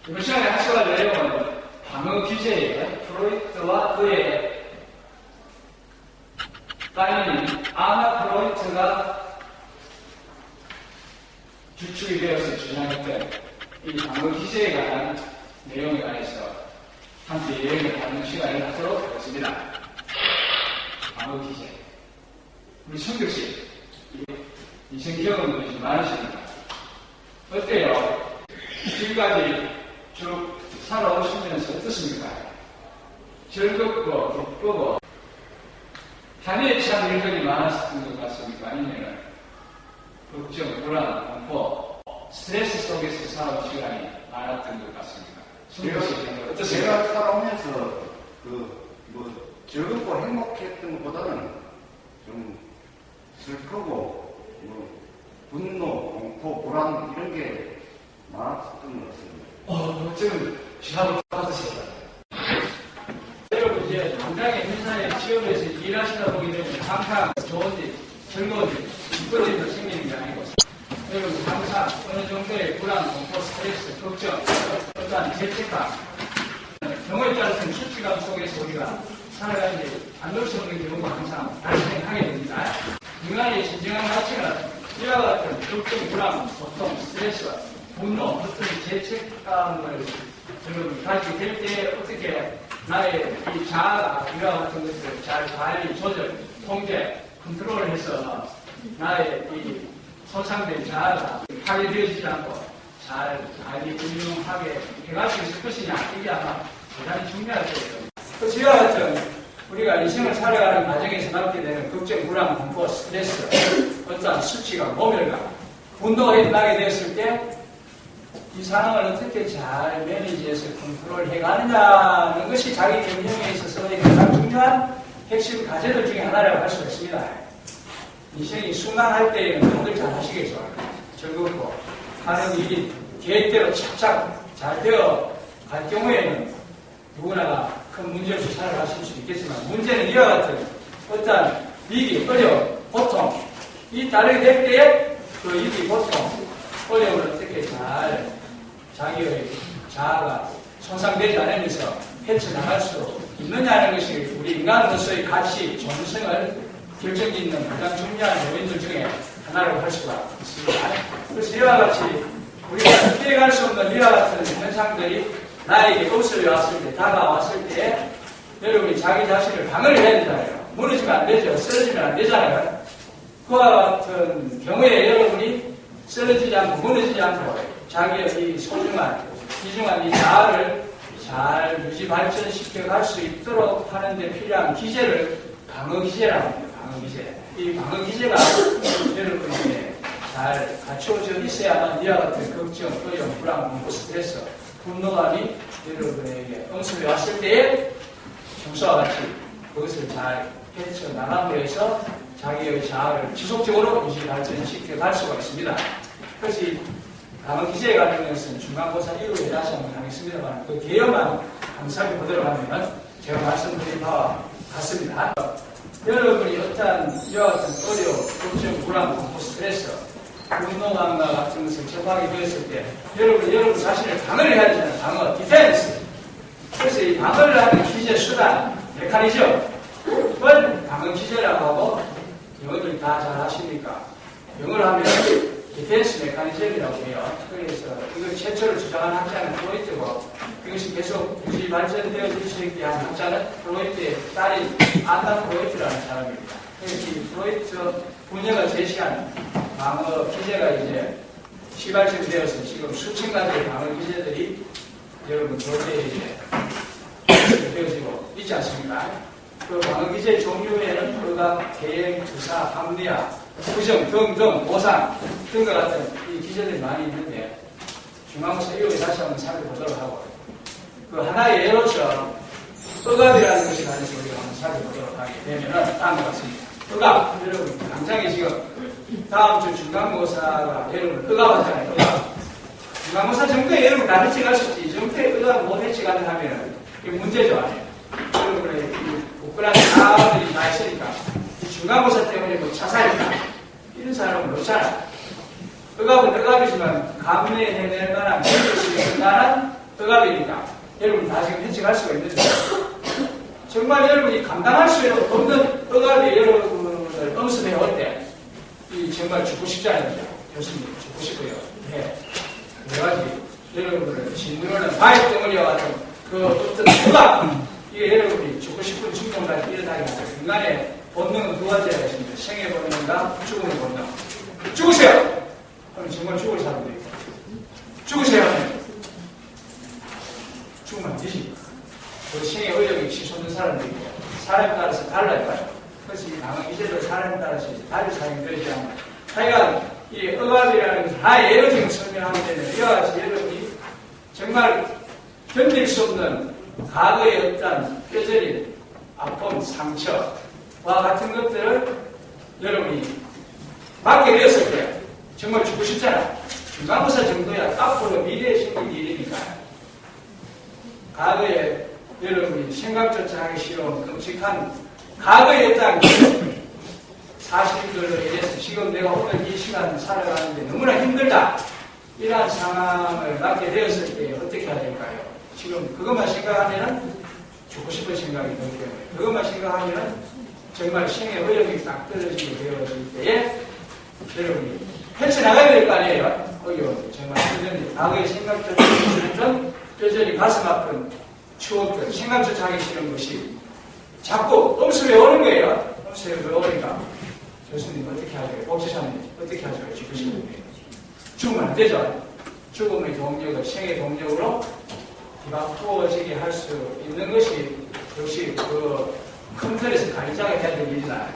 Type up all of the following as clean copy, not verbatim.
이번 시간에 학습할 내용은 방어 기제예요. 프로이트와 그의 딸인 아나 프로이트가 주축이 되어서 주장했던 이 방어 기제에 관한 내용에 관해서 함께 여행을 하는 시간을 갖도록 하겠습니다. 방어 기제. 우리 성격씨, 인생 경험이 좀 많으십니까? 어때요? 지금까지 쭉 살아오시면서 어떻습니까? 즐겁고 기쁘고 한해에 참 일들이 많았던 것 같습니까? 아니면 걱정, 불안, 공포, 스트레스 속에서 살아온 시간이 많았던 것 같습니까? 어떠세요? 제가 살아오면서 즐겁고 행복했던 것보다는 좀 슬프고 분노, 공포, 불안 이런 게 많았던 것 같습니다. 지금 시합을 받으세요. 여러분 이제 당장의 회사에 취업해서 일하시다 보게 되면 항상 좋은 일, 즐거운 일, 기쁜 일도 생기는 게 아니고 여러분 항상 어느 정도의 불안, 공포, 스트레스, 걱정, 어떠한 죄책감, 경우에 따라서는 수치감 속에서 우리가 살아가는데 안 될 수 없는 경우가 항상 발생하게 됩니다. 인간의 진정한 가치는 이와 같은 걱정, 불안, 고통, 스트레스, 분노, 어떤 죄책감을 여러분 가지게 될 때 어떻게 나의 이 자아가 이와 같은 것을 잘 관리, 조절, 통제, 컨트롤을 해서 나의 이 소창된 자아가 파괴되어지지 않고 잘 관리, 운용하게 해갈 수 있을 것이냐, 이게 아마 대단히 중요할 거예요. 그 이와 같은 우리가 인생을 살아가는 과정에서 낳게 되는 걱정, 불안, 공포, 스트레스, 어떠한 수치감, 모멸감, 분노가 나게 되었을 때 이 상황을 어떻게 잘 매니지해서 컨트롤 해가느냐는 것이 자기 경영에 있어서의 가장 중요한 핵심 과제들 중에 하나라고 할 수가 있습니다. 인생이 순간할 때에는 다들 잘 하시겠죠. 즐겁고 하는 일이 계획대로 착착 잘 되어 갈 경우에는 누구나가 큰 문제 없이 살아가실 수 있겠지만 문제는 이와 같은 어떠한 위기, 어려움, 고통 이 다르게 될 때에 그 위기, 고통, 어려움을 어떻게 잘 자기의 자아가 손상되지 않으면서 헤쳐나갈 수 있느냐는 것이 우리 인간으로서의 가치, 존성을 결정짓는 가장 중요한 요인들 중에 하나라고 할 수가 있습니다. 그래서 이와 같이 우리가 피해갈 수 없는 이와 같은 현상들이 나에게 흡수해 왔을 때, 다가왔을 때 여러분이 자기 자신을 방어를 해야 된다고요. 무너지면 안 되죠. 쓰러지면 안 되잖아요. 그와 같은 경우에 여러분이 쓰러지지 않고 무너지지 않고 자기의 이 소중한, 귀중한 이 자아를 잘 유지 발전시켜 갈 수 있도록 하는데 필요한 기제를 방어기제라고 합니다. 방어기제. 이 방어기제가 여러분에게 잘 갖춰져 있어야만 이와 같은 걱정, 어려움, 불안, 공포, 스트레스, 분노감이 여러분에게 응습해 왔을 때에 평소와 같이 그것을 잘 헤쳐나감으로 해서 자기의 자아를 지속적으로 유지 발전시켜 갈 수가 있습니다. 그래서 이 방어기제에 관한 것은 중간고사 이후에 다시 한번 하겠습니다만 그 개요만 감사하게 보도록 하면 제가 말씀드린 바와 같습니다. 여러분이 어떠한 이와 같은 어려움, 걱정, 불안, 공포, 스트레스, 분노감과 같은 것을 접하게 되었을 때 여러분 자신을 방어를 해야 되잖아요. 방어, 디펜스. 그래서 이 방어를 하는 기제, 수단, 메커니즘 그걸 방어기제라고 하고 영어들 다 잘 아십니까? 영어를 하면 디펜스 메커니즘이라고 해요. 그래서 이걸 최초로 주장한 학자는 프로이트고 이것이 계속 유지 발전되어질 수 있게 한 학자는 프로이트의 딸인 아나 프로이트라는 사람입니다. 그래서 이 프로이트 분야가 제시한 방어 기제가 이제 시발전되어서 지금 수천 가지의 방어 기제들이 여러분 교재에 이제 되어지고 있지 않습니까? 그 방어 기제 종류에는 의학, 계행, 주사, 합리화, 부정 등등 보상 등과 같은 이 기제들이 많이 있는데 중간고사 이후에 다시 한번 살펴보도록 하고 그 하나의 예로서 의학이라는 것에 관해서 우리가 한번 살펴보도록 하게 되면은 다음과 같습니다. 의학, 여러분 당장에 지금 다음 주 중간고사가 여러분 의학 하잖아요. 의학. 중간고사 정도에 여러분 다 해치갈 수 있지. 정도에 의학 못 해치가는 하면은 이게 문제죠, 아니에요. 여러분의 부끄러운 사람들이 다 있으니까 중간고사 때문에 뭐 자살이다 이런 사람은 없잖아요. 의학은 의학이지만 감내해낼 만한, 믿을 수 있을 만한 억압이니까 여러분이 다 지금 해석할 수가 있는데 정말 여러분이 감당할 수 없는 억압이 여러분을 엄습해 올 때 정말 죽고 싶지 않습니다. 교수님 죽고 싶어요. 네. 그래가지고 여러분을 짓누르는 바위 덩어리와 같은 그 어떤 억압 이게 여러분이 죽고 싶은 충동까지 일어나게 하죠. 인간의 본능은 두 가지가 있습니다. 생의 본능과 죽음의 본능. 죽으세요! 그럼 정말 죽을 사람도 있고 죽으세요! 죽으면 안 되지. 그 생의 의욕이 치솟는 사람도 있고 사람에 따라서 달라요. 그래서 이 방어기제도 사람에 따라서 달리 사용되지 않는 하여간 이 억압이라는 것을 다 예로적으로 설명하게 되면 이와 같이 여러분이 정말 견딜 수 없는 과거의 어떤 뼈저린 아픔, 상처와 같은 것들을 여러분이 맡게 되었을 때 정말 죽고 싶잖아. 중간고사 정도야 앞으로 미래에 생긴 일이니까 과거에 여러분이 생각조차 하기 싫은 끔찍한 과거의 어떤 사실들로 인해서 지금 내가 오늘 이 시간을 살아가는데 너무나 힘들다. 이러한 상황을 맞게 되었을 때 어떻게 해야 될까요? 지금 그것만 생각하면 죽고 싶은 생각이 들기 때문에 그것만 생각하면 정말 생의 의욕이 딱 떨어지게 되어질 때에 여러분이 헤쳐나가야 될 거 아니에요? 어려운 정말 힘든 과거의 생각조차 하기 뼈저리 가슴 아픈 추억들 생각조차 하기 싫은 것이 자꾸 엄습해 오는 거예요. 엄습해 오니까 교수님 어떻게 하죠? 복지사님 어떻게 하죠? 죽고 싶은데 죽으면 안 되죠. 죽음의 동력을 생의 동력으로 뒤바꾸어지게 할 수 있는 것이 역시 그 큰 틀에서 가이자가 해야 될 일이다.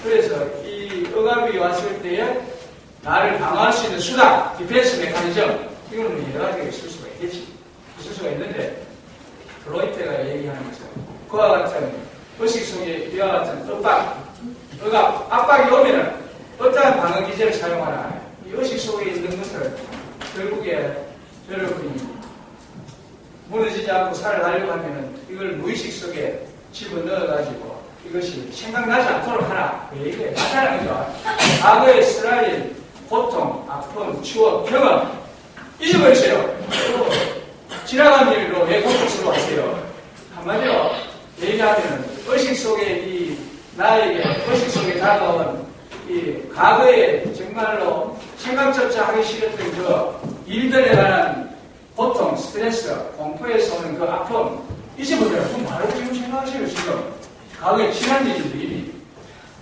그래서 이 억압이 왔을 때에 나를 방어할 수 있는 수단, 디펜스 메커니즘 이거는 여러 가지가 있을 수가 있겠지. 있을 수가 있는데 프로이트가 얘기하는 것처럼 그와 같은 의식 속에 이와 같은 억압, 압박이 오면은 어떠한 방어 기제를 사용하나 이 의식 속에 있는 것을 결국에 여러분이 무너지지 않고 살아가려고 하면은 이걸 무의식 속에 집어넣어가지고 이것이 생각나지 않도록 하라. 이게 맞다는 거죠. 과거의 쓰라린 고통, 아픔, 추억, 경험 잊어버리세요. 지나간 일로 왜 고통스러워하세요? 한마디로 얘기하면 의식 속에 이 나에게 의식 속에 다가온 이 과거에 정말로 생각조차 하기 싫었던 그 일들에 관한 고통, 스트레스, 공포에서 오는 그 아픔 잊어버려요. 그럼 바로 지금 생각하세요. 지금 과거에 지난 일인데 이미.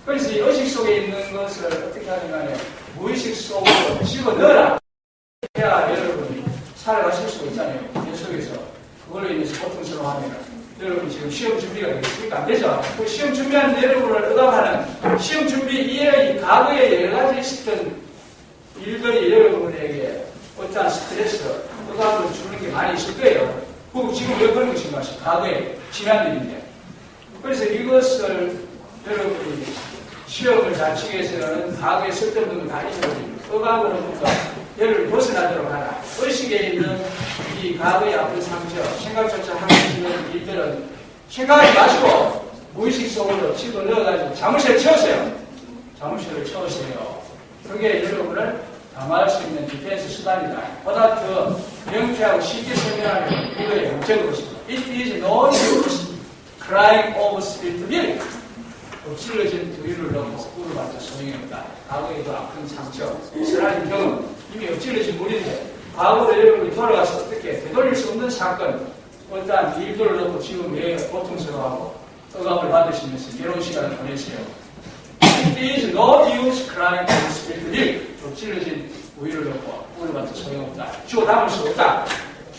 그래서 이 의식 속에 있는 것을 어떻게 하는 간에 무의식 속으로 집어넣어라. 해야 여러분이 살아가실 수가 있잖아요. 내 속에서. 그걸로 인해서 고통스러워하면 여러분이 지금 시험 준비가 되겠습니까? 안 되죠? 그 시험 준비하는 여러분을 억압하는 시험 준비 이외의 과거에 여러 가지 있었던 일들이 여러분에게 어떠한 스트레스, 억압을 주는 게 많이 있을 거예요. 그 지금 왜 그런 것인가? 과거에 지난 일인데. 그래서 이것을 여러분이 시험을 잘 치기 위해서는 과거에 썼던 분을 다 잊어버립니다. 억압으로부터 열을 벗어나도록 하라. 의식에 있는 이 과거의 아픈 상처, 생각조차 하기 싫은 일들은 생각하지 마시고 무의식 속으로 집어넣어가지고 자물쇠를 채우세요. 자물쇠를 채우세요. 그게 여러분을 방어할 수 있는 디펜스 수단이다. 보다 더 명쾌하고 쉽게 설명하면 이거의 목적인 것입니다. It is no use crying over spilled milk. 엎질러진 두유를 넣고 꿀을 받자 소용이 없다. 과거에도 아픈 상처, 쓰라린 경험, 이미 엎질러진 물인데 과거로 여러분이 돌아가서 어떻게 되돌릴 수 없는 사건, 어떠한 일들을 넣고 지금 왜 고통스러워하고 억압을 받으시면서 이런 시간을 보내세요. It is no use crying over spilled milk. 엎질러진 우유를 넣고 꿀을 받자 소용없다. 주워 담을 수 없다.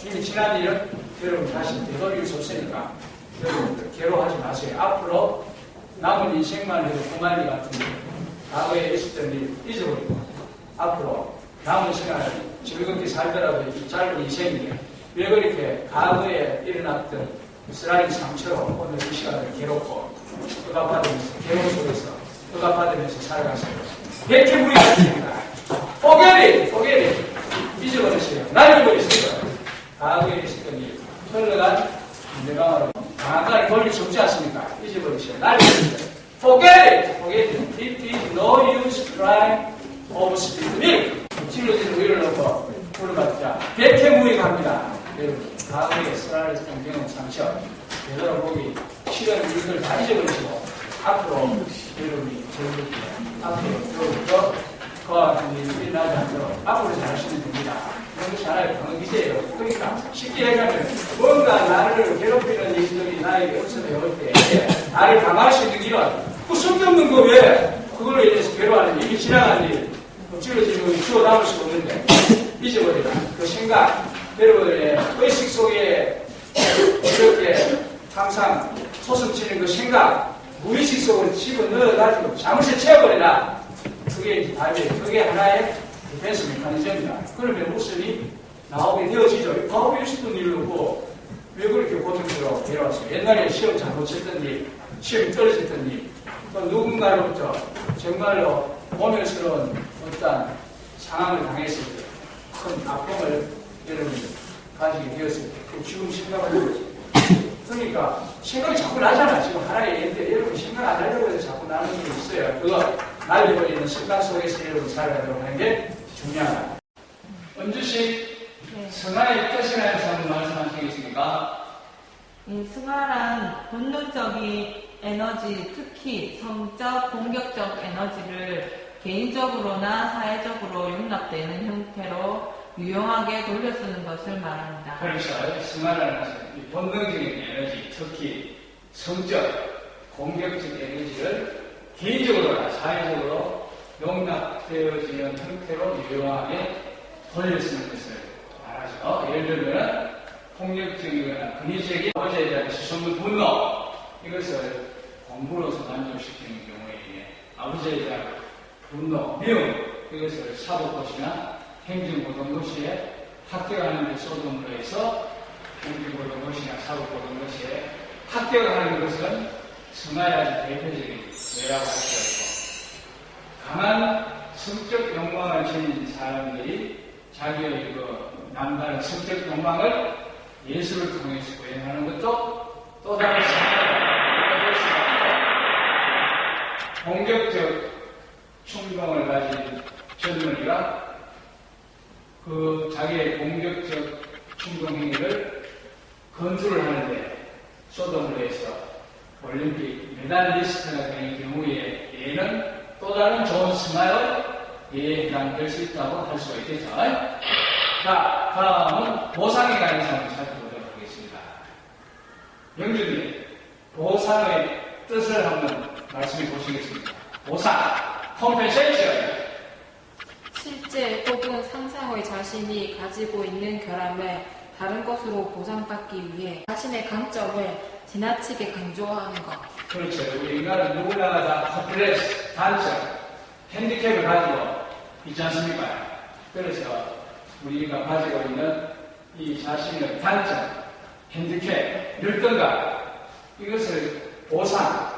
이미 지난 일은 여러분 다시 되돌릴 수 없으니까 여러분들 괴로워하지 마세요. 앞으로 남은 인생만 해도 고만리 같은 일, 과거에 있었던 일 잊어버리고 앞으로 남은 시간을 즐겁게 살더라도 이 짧은 인생이 왜 그렇게 과거에 일어났던 쓰라린 상처로 오늘 이 시간을 괴롭고 억압받으면서 괴로움 속에서 억압받으면서 살아가세요. 백해무리 같습니다. 포기하리 잊어버리세요. 날려버리세요. 과거에 있었던 일 흘러간 내방으로 강하게 돌릴 수 없지 않습니까? 잊어버리세요. 날려버리세요. Forget it. It is no use crying over spilled milk. 찔러진 우유를 넣고 불을 받자. 백해무익합니다. 여러분. 과거에 쓰라렸던 경험 상처, 되돌아보기 싫은 일들 다 잊어버리시고, 앞으로 여러분이 즐겁게, 앞으로 더 그와 같은 일이 나지 않도록 앞으로 잘하시면 됩니다. 그런 것이 하나의 방법이세요. 그러니까 쉽게 얘기하면 뭔가 나를 괴롭히는 일들이 나에게 없어져 올 때 나를 강화할 수 있는 길은 그 쓸데없는 거 왜 그걸로 인해서 괴로워하는 일이 지나간 일 찌러지면 주워 담을 수가 없는데 잊어버리라. 그 생각 여러분의 의식 속에 이렇게 항상 소송치는 그 생각 무의식 속으로 집어넣어가지고 잠시 채워버리라. 그게 이제 답이에요. 그게 하나의 디펜스 메커니즘이다. 그러면 웃음이 나오게 되어지죠. 과거에 있었던 일로고 왜 그렇게 고통스러워 괴로웠어요. 옛날에 시험 잘 못 쳤던 일, 시험이 떨어졌던 일, 또 누군가로부터 정말로 모멸스러운 어떤 상황을 당했을 때 큰 아픔을 여러분이 가지게 되었을 때 지금 생각하는 거지. 그러니까 생각이 자꾸 나잖아. 지금 하나의 예인데 여러분 생각 안 하려고 해서 자꾸 나는 게 있어요. 그거 날려버리는 습관 속에서 여러분 살아가도록 하는 게 중요하다. 은주씨, 승화의 뜻이라는 사람 말씀하시겠습니까? 승화란 본능적인 에너지, 특히 성적, 공격적 에너지를 개인적으로나 사회적으로 용납되는 형태로 유용하게 돌려 쓰는 것을 말합니다. 그렇죠. 승화라는 것은 본능적인 에너지, 특히 성적, 공격적 에너지를 개인적으로나 사회적으로 용납되어지는 형태로 유용하게 돌려 쓰는 것을 말하죠. 예를 들면 폭력적이거나 근위적인 아버지에 대한 시선과 분노 이것을 공부로서 만족시키는 경우에 아버지에 대한 분노, 미움 이것을 사법고시나 행정고등고시에 합격하는 데 소동으로 해서 행정고등고시나 사법고등고시에 합격하는 것은 승화의 아주 대표적인 예라고 할 수가 있고 강한 성적 욕망을 지닌 사람들이 자기의 그 남다른 성적 욕망을 예술을 통해서 구현하는 것도 또 다른 승화가 될 수가 있고 공격적 충동을 가진 젊은이가 그 자기의 공격적 충동 행위를 건조를 하는데 소동을 해서 올림픽 메달리스트가 되는 경우에 얘는 또 다른 좋은 승화의 예에 해당될 수 있다고 할 수가 있겠죠. 자, 다음은 보상에 관한 사항을 살펴보도록 하겠습니다. 영준님, 보상의 뜻을 한번 말씀해 보시겠습니다. 보상, 컴펜세이션. 실제 혹은 상상의 자신이 가지고 있는 결함을 다른 것으로 보상받기 위해 자신의 강점을 지나치게 강조하는 것. 그렇죠. 우리 인간은 누구나가 다 컴플렉스, 단점, 핸디캡을 가지고 있지 않습니까? 그래서 우리가 가지고 있는 이 자신의 단점, 핸디캡, 열등감 이것을 보상,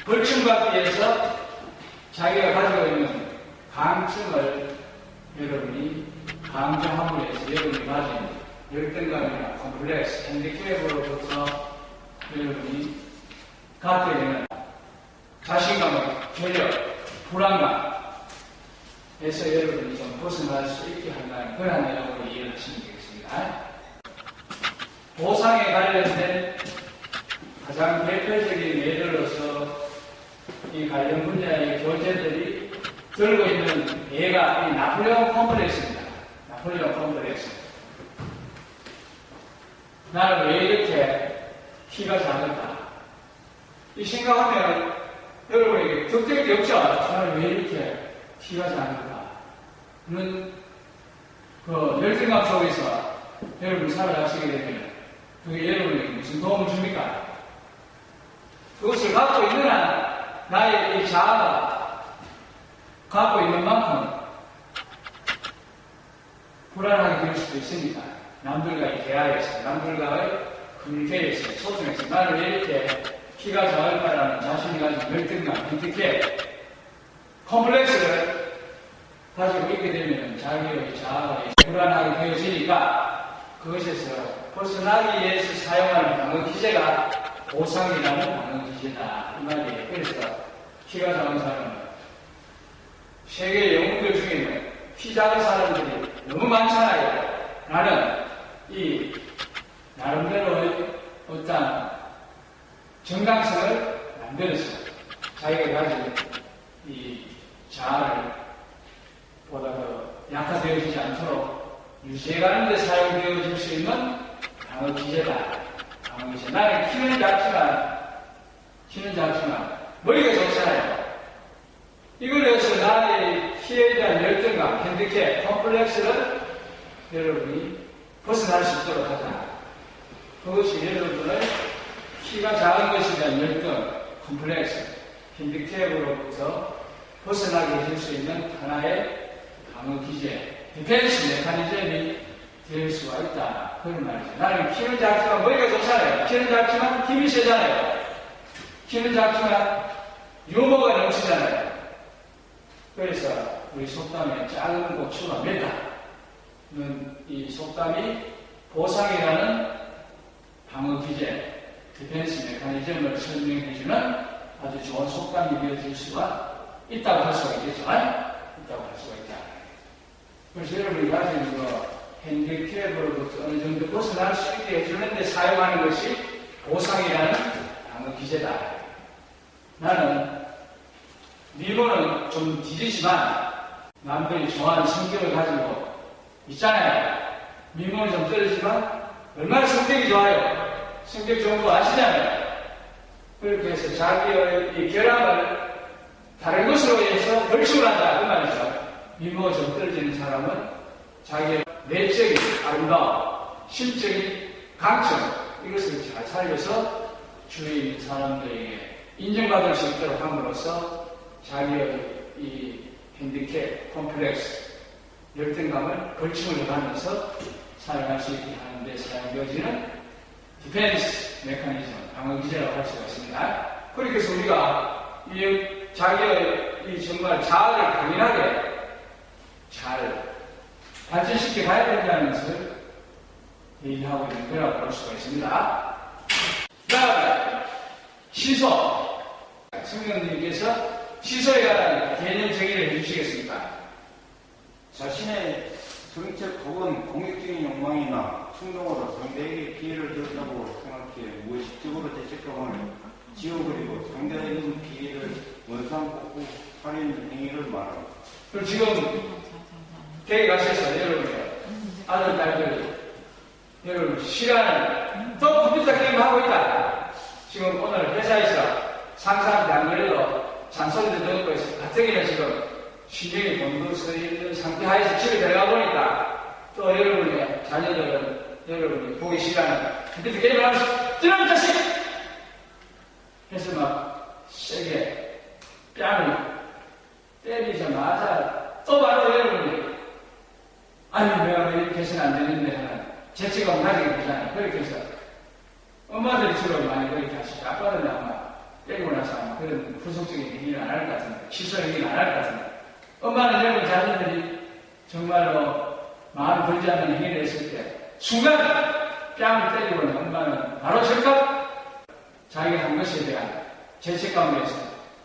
벌침받기 위해서 자기가 가지고 있는 강점을 여러분이 강조함으로 해서 여러분이 가진 열등감이나 컴플렉스, 핸디캡으로부터 여러분이 갖게 되는 자신감의 결력, 불안감에서 여러분이 좀 벗어날 수 있게 한다는 그런 내용으로 이해를 하시면 되겠습니다. 보상에 관련된 가장 대표적인 예들로서 이 관련 분야의 교재들이 들고 있는 예가 이 나폴레옹 컴플렉스입니다. 나폴레옹 컴플렉스. 나는 왜 이렇게 키가 작을까? 이 생각하면 여러분에게 득될 게 없죠? 나는 왜 이렇게 키가 작을까? 그런 그 열등감 속에서 여러분이 살아가시게 되면 그게 여러분에게 무슨 도움을 줍니까? 그것을 갖고 있는 한 나의 이 자아가 갖고 있는 만큼 불안하게 될 수도 있습니다. 남들과의 대화에서, 남들과의 관계에서, 소통에서 나는 왜 이렇게 키가 작을까라는 자신이 가진 열등감, 핸디캡, 컴플렉스를 가지고 있게 되면 자기의 자아가 불안하게 되어지니까 그것에서 벗어나기 위해서 사용하는 방어 기제가 보상이라는 방어 기제다. 이 말이에요. 그래서 키가 작은 사람은 세계 영웅들 중에는 키 작은 사람들이 너무 많잖아요. 나는 이 나름대로의 어떤 정당성을 만들어서 자기가 가진 이 자아를 보다 더 약화되어지지 않도록 유지해가는 데 사용되어질 수 있는 방어 기제다. 방어 기제. 나는 키는 작지만 머리가 좋잖아요. 이걸 해서 나의 키에 대한 열등감, 핸디캡, 컴플렉스를 여러분이 벗어날 수 있도록 하자. 그것이 여러분의 키가 작은 것에 대한 열등, 컴플렉스, 핸디캡으로부터 벗어나게 해줄 수 있는 하나의 방어 기제, 디펜스 메커니즘이 될 수가 있다. 그런 말이죠. 나는 키는 작지만 머리가 좋잖아요. 키는 작지만 힘이 세잖아요. 키는 작지만 유머가 넘치잖아요. 그래서 우리 속담에 작은 고추가 맵다는 이 속담이 보상이라는 방어 기제, 디펜스 메커니즘을 설명해주는 아주 좋은 속담이 되어질 수가 있다고 할 수가 있겠죠. 있다고 할 수가 있다. 그래서 여러분이 가진 핸디캡으로부터 어느 정도 벗어날 수 있게 해주는데 사용하는 것이 보상이라는 방어 기제다. 나는 미모는 좀 뒤지지만 남들이 좋아하는 성격을 가지고 있잖아요. 미모는 좀 떨어지지만 얼마나 성격이 좋아요. 성격 좋은 거 아시잖아요. 그렇게 해서 자기의 이 결함을 다른 것으로 해서 벌칙을 한다. 그 말이죠. 미모가 좀 떨어지는 사람은 자기의 내적인 아름다움, 심적인 강점, 이것을 잘 살려서 주위에 있는 사람들에게 인정받을 수 있도록 함으로써 자기의 이 핸디캡, 콤플렉스, 열등감을 벌침을 해가면서 사용할 수 있게 하는데 사용되어지는 디펜스 메커니즘, 방어 기제라고 할 수가 있습니다. 그렇게 해서 우리가 자기의 이 정말 자아를 강인하게 잘 발전시켜 가야 된다는 것을 얘기하고 있는 거라고 볼 수가 있습니다. 그 다음에 시소. 성령님께서 시소에 관한 개념 정의를 해주시겠습니까? 자신의 정책 혹은 공익적인 욕망이나 충동으로 상대에게 피해를 줬다고 생각해 무의식적으로 죄책감을 지워버리고 상대에게 피해를 원상복구 살인 행위를 말합니다. 그럼 지금 댁에 가셔서 여러분의 아들, 딸들이 여러분 시간을 또 컴퓨터 게임 하고 있다. 지금 오늘 회사에서 상사한테 안 그래도 잔소리도 듣고 있어. 가뜩이나 지금 신경이 곤두서 있는 상태 하에서 집에 들어가 보니까 또 여러분의 자녀들은 여러분이 보기 시간을 컴퓨터 게임을 하면서 이런 자식! 해서 막 세게 뺨을 때리자마자 또 바로 여러분이 아니 내가 이렇게 해서는 안 되는데 하는 죄책감 가지게 되잖아요. 그렇게 해서 엄마들이 주로 많이 그렇게 하시죠. 아빠는 아마 때리고 나서 아마 그런 후속적인 행위를 안 할 것 같은데 취소 행위를 안 할 것 같은데 엄마는 여러분 자녀들이 정말로 마음에 들지 않는 행위를 했을 때 순간 뺨을 때리고는 엄마는 바로 즉각 자기가 한 것에 대한 죄책감을 해서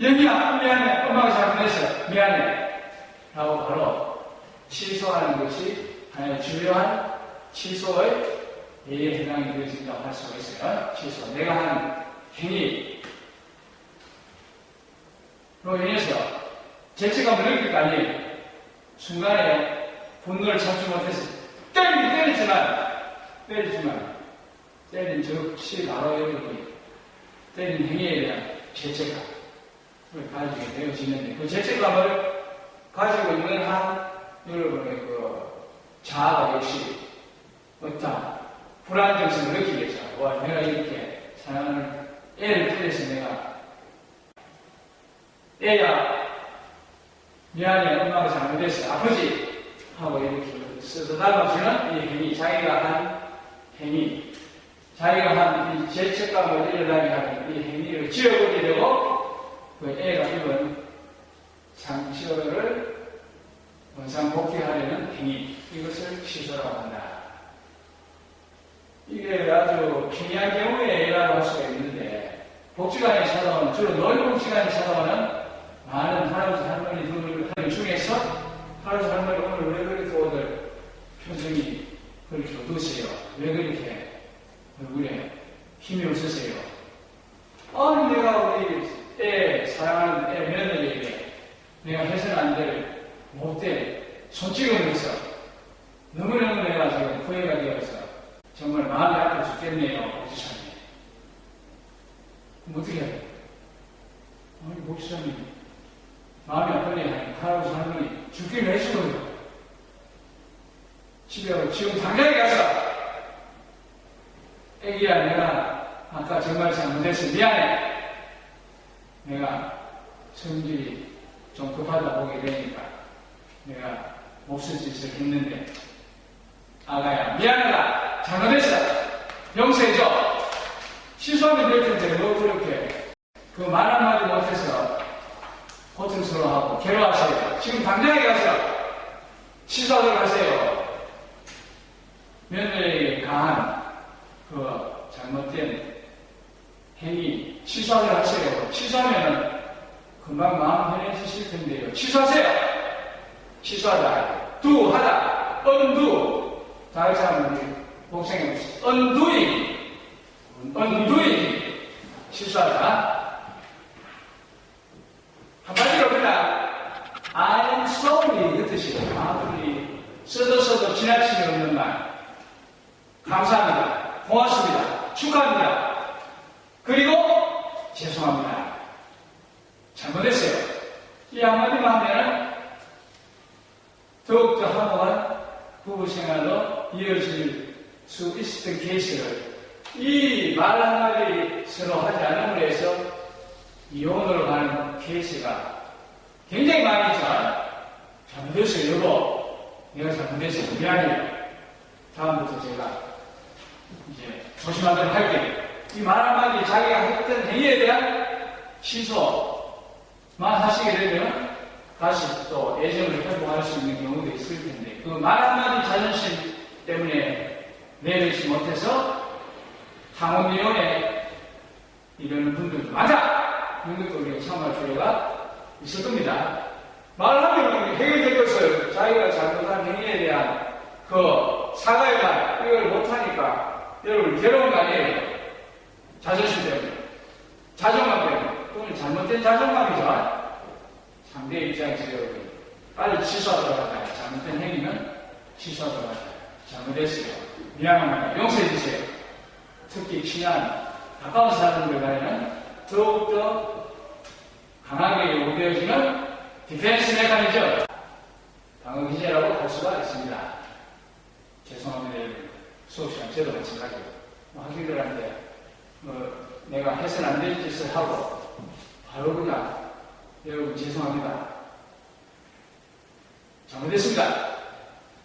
영희야 미안해 엄마가 잘못했어 미안해 라고 바로 취소하는 것이 하나의 중요한 취소의 예에 해당이 되어진다고 할 수가 있어요. 취소. 내가 한 행위로 인해서 죄책감을 느낄 거 아니에요. 순간에 분노를 참지 못해서 때리지만 때린 즉시 바로 여러분이 때린 행위에 대한 죄책감을 가지게 되어지는데 그 죄책감을 가지고 있는 한 여러분의 그 자아가 역시 어떤 불안정성을 느끼겠죠. 와, 내가 이렇게 사랑을 애를 때려서 내가 애야 미안해 엄마가 잘못했어 아버지 하고 이렇게 써서 닮아주는 이 행위 자기가 한 행위 자기가 한 이 죄책감을 일어나게 하는 이 행위를 지워버리게 되고 그 애가 입은 상처를 원상복귀하려는 행위 이것을 취소라고 한다. 이게 아주 평이한 경우에 애라고 할 수가 있는데 복지관에 찾아오는 주로 노인복지관에 찾아오는 많은 할아버지 할머니들 중에서 할아버지 할머니 오늘 왜 그렇게 오늘 표정이 그렇게 어두우세요? 왜 그렇게 얼굴에 힘이 없으세요. 아니, 내가 우리 애, 사랑하는 애 며느리에게 내가 해서는 안 될 못된 손찌검에서 너무너무 내가 지금 후회가 되어서 정말 마음이 아파 죽겠네요, 목사님. 그럼 어떻게 해야 돼요? 아니, 목사님, 마음이 아프네. 할아버지, 할머니, 죽기를 해주거든요. 집에 가서 지금 당장에 가서, 애기야, 내가 아까 정말 잘못했어. 미안해. 내가 성질이 좀 급하다 보게 되니까 내가 몹쓸 짓을 했는데, 아가야, 미안하다. 잘못했어. 용서해줘. 취소하면 될 텐데, 너 그렇게 그 말 한마디 못해서 고통스러워하고 괴로워하세요. 지금 당장에 가서 취소하도록 하세요. 며느리에게 강한 그 잘못된 행위 취소하도록 하세요. 취소하면은 금방 마음 편해지실 텐데요. 취소하세요. 취소하다. do 하다. undo. 다 같이 한번 복생해 보시죠. undoing. 취소하다. 한마디로 그냥 I'm sorry 그 뜻이에요. 아무리 써도 지나치게 없는 말. 감사합니다. 고맙습니다. 축하합니다. 그리고 죄송합니다. 잘못했어요. 이 한마디만 하면 더욱더 화목한 부부생활로 이어질 수 있었던 케이스를 이 말 한마디 서로 하지 않음으로 해서 이혼으로 가는 케이스가 굉장히 많이 있지만 잘못했어요. 여보, 내가 잘못했어요. 미안해요. 다음부터 제가 이제 조심하도록 할게요. 이 말 한마디 자기가 했던 행위에 대한 취소만 하시게 되면 다시 또 애정을 회복할 수 있는 경우도 있을 텐데 그 말 한마디 자존심 때문에 내려지 못해서 상호미혼에 이러는 분들도 많다! 이런 것도 우리가 참아할 필요가 있을 겁니다. 말하면 해결될 것을 자기가 잘못한 행위에 대한 그 사과의 말, 이걸 못하니까 여러분 괴로운 거 아니에요. 자존심 때문에. 자존감 때문에. 그건 잘못된 자존감이죠. 상대 입장에서 여러분 빨리 취소하도록 하자. 잘못된 행위는 취소하도록 하자. 잘못했어요. 미안합니다. 용서해 주세요. 특히 친한 가까운 사람들 간에는 더욱더 강하게 요구되어지는 디펜스 메커니즘 방어 기제라고 할 수가 있습니다. 죄송합니다. 여러분. 수업 시간 저도 마찬가지고 학생들한테 내가 해서는 안 될 짓을 하고 바로 그냥 여러분 죄송합니다. 잘못했습니다.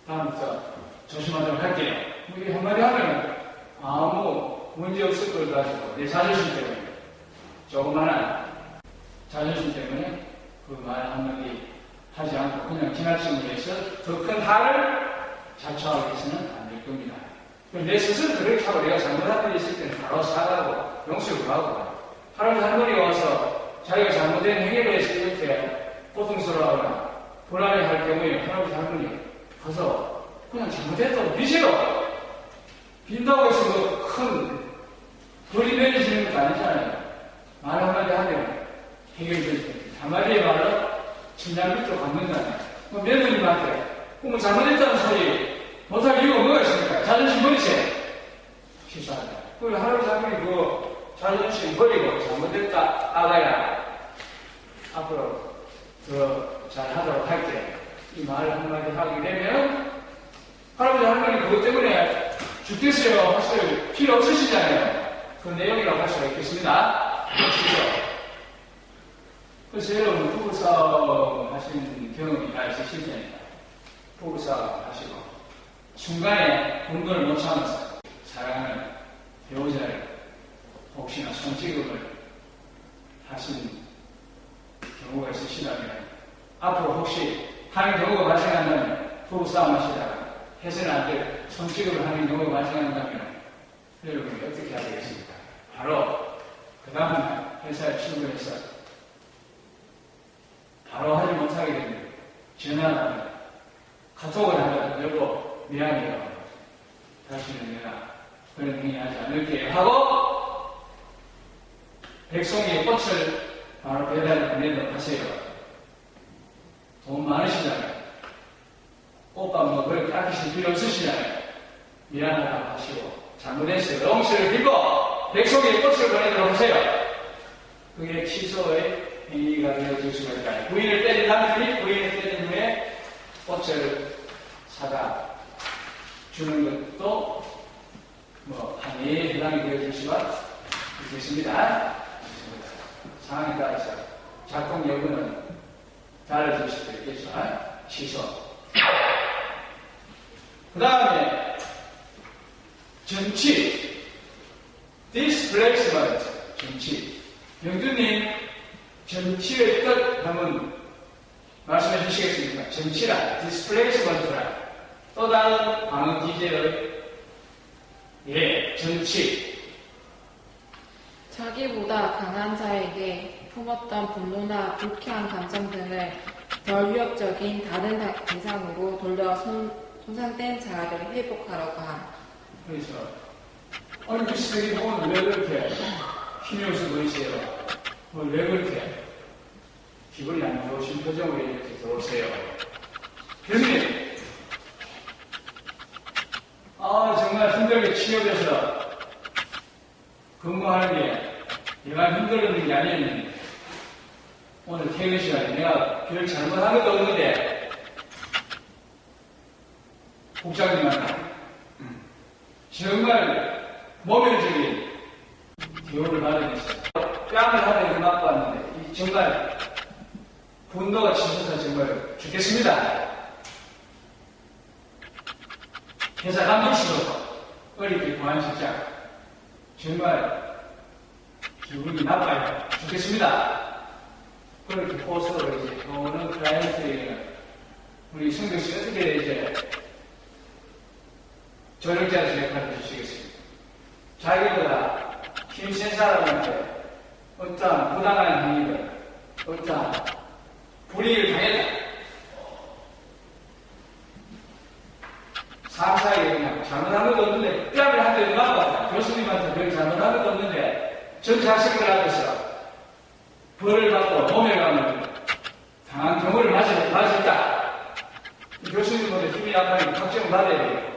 다음부터 조심하도록 할게요. 우리 한마디 하면 아무 문제 없을 걸 가지고 내 자존심 때문에 조그마한 자존심 때문에 그 말 한마디 하지 않고 그냥 지나침으로 해서 더 큰 화를 자초하기 위해서는 안 될 겁니다. 내 스스로 그렇게 하고 내가 잘못한 일이 있을 때는 바로 사과하고 용서를 하고 할아버지 할머니가 와서 자기가 잘못된 행위를 해서 이렇게 고통스러워하거나 불안해할 경우에 할아버지 할머니 가서 그냥 잘못했다고 비세요. 빈다고 해서 뭐 큰 벌이 내리시는 것도 아니잖아요. 말 한마디 하면 해결될 때 한마디의 말로 천장 밑으로 갖는다네. 며느님한테 뭐 잘못했다는 소리 못할 이유가 뭐가 있습니까? 자존심 버리세요. 취소하자. 그리고 할아버지 할머니 그 자존심 버리고 잘못했다 아가야 앞으로 더 잘하도록 할게. 이 말 한마디 하게 되면 할아버지 할머니 그것 때문에 죽겠어요 하실 필요 없으시잖아요. 그 내용이라고 할 수가 있겠습니다. 그렇죠? 그래서 여러분 부부싸움 하신 경험이 다 있으실 테니까 부부싸움 하시고 순간에 분노를 못 참아서 사랑하는 배우자를 혹시나 손찌검을 하신 경우가 있으시다면 앞으로 혹시 하는 경우가 발생한다면 부부싸움 하시다가 해서는 안 될 손찌검을 하는 경우가 발생한다면 여러분이 어떻게 해야 되겠습니까? 바로 그 다음날 회사에 출근해서 바로 하지 못하게 되면 전화를 하면 카톡을 하면 여보 미안해요. 다시는 내가 그런 행위하지 않을게 하고 백송이의 꽃을 바로 배달을 보내도록 하세요. 돈 많으시잖아요. 오빠 뭐 그렇게 아끼실 필요 없으시잖아요. 미안하다고 하시고 잘못했어요. 영수를 빌고 백송이의 꽃을 보내도록 하세요. 그게 취소의 행위가 되어질 수가 있다. 부인을 때린 남편이 부인을 때린 후에 꽃을 사다 주는 것도 뭐 한해에 해당이 되어질 수가 있겠습니다. 상황에 따라서 작동 여부는 달라질 수도 있겠지만 취소. 그 다음에 전치 displacement 전치. 영두님 전치의 뜻 한번 말씀해 주시겠습니까? 전치란 displacement란 또 다른 방어 기제의 전치. 자기보다 강한 자에게 품었던 분노나 불쾌한 감정 등을 덜 위협적인 다른 대상으로 돌려 손상된 자아를 회복하려고 함. 그래서 아니 그 시댁이 보면 왜 그렇게 힘이 없어 보이세요? 왜 그렇게 기분이 안 좋으신 표정으로 이렇게 들어오세요? 교수님, 정말 힘들게 취업해서 근무하는 게 내가 힘들었는 게 아니었는데 오늘 퇴근 시간에 내가 별 잘못한 것도 없는데 국장님한테 정말 모멸적인 대우를 받으면서 뺨을 하는 음악 봤는데 정말 분노가 치솟아 정말 죽겠습니다. 회사 감독실로 어렵게 보안실장 정말 기분이 나빠요. 죽겠습니다. 그렇게 포스를 이제 오는 클라이언트에게는 우리 성경 씨 어떻게 이제 조력자에서 역할을 해주시겠습니까? 자기보다 힘센 사람한테 어떠한 부당한 행위를, 어떠한 불이익을 당했다. 상사에게 그냥 잘못한 것도 없는데 뺨을 한 대 맞았다. 교수님한테 별 잘못한 것도 없는데 전 자식을 앞에서 벌을 받고 몸에 가면 당한 경우를 맞았다. 교수님보다 힘이 약하니까 걱정을 받아야 돼요.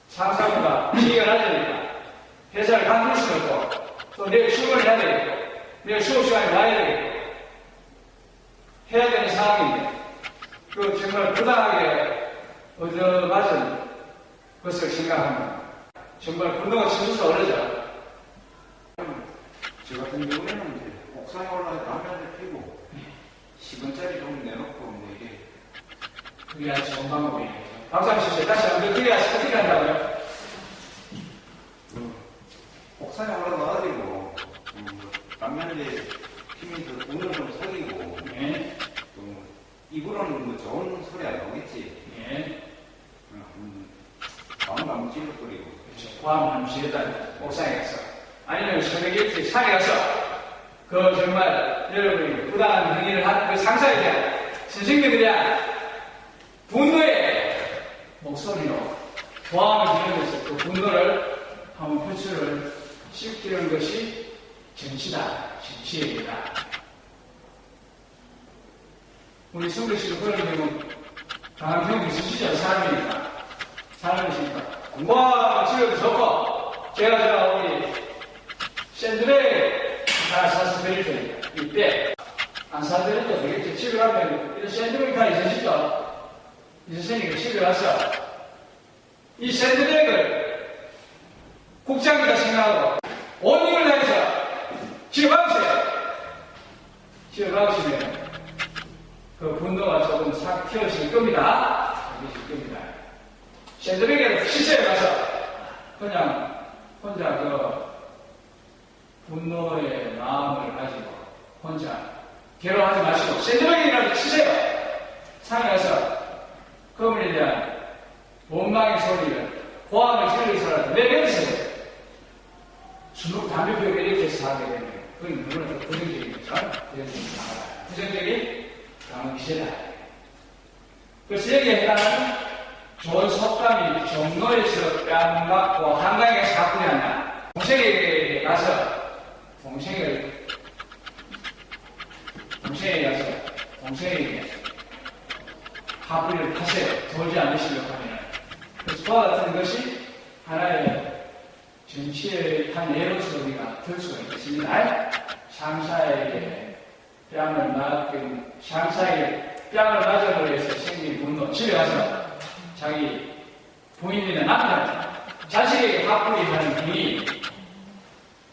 상사보다 지위가 낮으니까 회사를 간둘 수는 없고 또 내일 출근을 해야 되겠고 내일 수업 시간에 와야 되겠고 해야 되는 상황인데 그 정말 부당하게 얻어맞은 것을 생각하면 정말 분노가 치솟아 오르죠. 저 같은 경우에는 이제 옥상에 올라가 담배를 피고 10원짜리 좀 내놓고 이게 그게 아주 좋은 방법이에요. 박사님 씨 다시 한번 그게 어떻게 한다고요? 옥상에 올라가가지고 담배에 힘이 더 돈을 좀 속이고 네. 입으로는 뭐 좋은 소리 안 나오겠지. 네. 마음 찔러거리고. 그렇죠. 과음 함시에다 옥상에 가서 아니면 새벽에 산에 가서 그 정말 여러분이 부당한 행위를 한 그 상사에 대한 선생님에 대한 분노의 목소리로 고함을 지르면서 그 분노를 한번 표출을 시키는 것이 정치다. 정치입니다. 우리 성도 씨도 그런 경우 강한 경우 있으시죠? 사람이니까. 사람이시니까. 공부하고 치료도 좋고, 제가 우리 샌드백 다 사서 드릴 테니까. 이때 안 사드려도 되겠죠. 집에 가면 이런 샌드백 다 있으시죠? 있으시니까 집에 가서 이 샌드백을 국장이라 생각하고 온 힘을 다해서 집에 박으세요. 집에 박으시면 그 분노가 조금 싹 튀어질 겁니다. 튀어질 겁니다. 샌드백에 시세에 가서 그냥 혼자 그 분노의 마음을 가지고 혼자 괴로워하지 마시고 샌드백이라도 치세요. 상에 가서 그분에 대한 원망의 소리를 고함을 지르서라도 내뱉으세요. 수놓고 담배 피우고 이렇게 해서 하게 되면 그건 누구나 부정적인 거죠. 부정적인 강한 기세다. 그래서 여기에 해당하는 좋은 속담이 종로에서 뺨 맞고 한강에서 가꾸리 한다. 동생에게 가서 동생에게 가꾸리를 하세요. 돌지 않으시려고 하면. 그래서 그와 같은 것이 하나의 정치의 한 예로서 우리가 들 수가 있겠습니다. 상사에게 뺨을 맞은, 상사에게 뺨을 맞음으로 해서 생긴 분노, 집에 가서 자기 부인이나 남편, 자식에게 가꾸리 하는 분이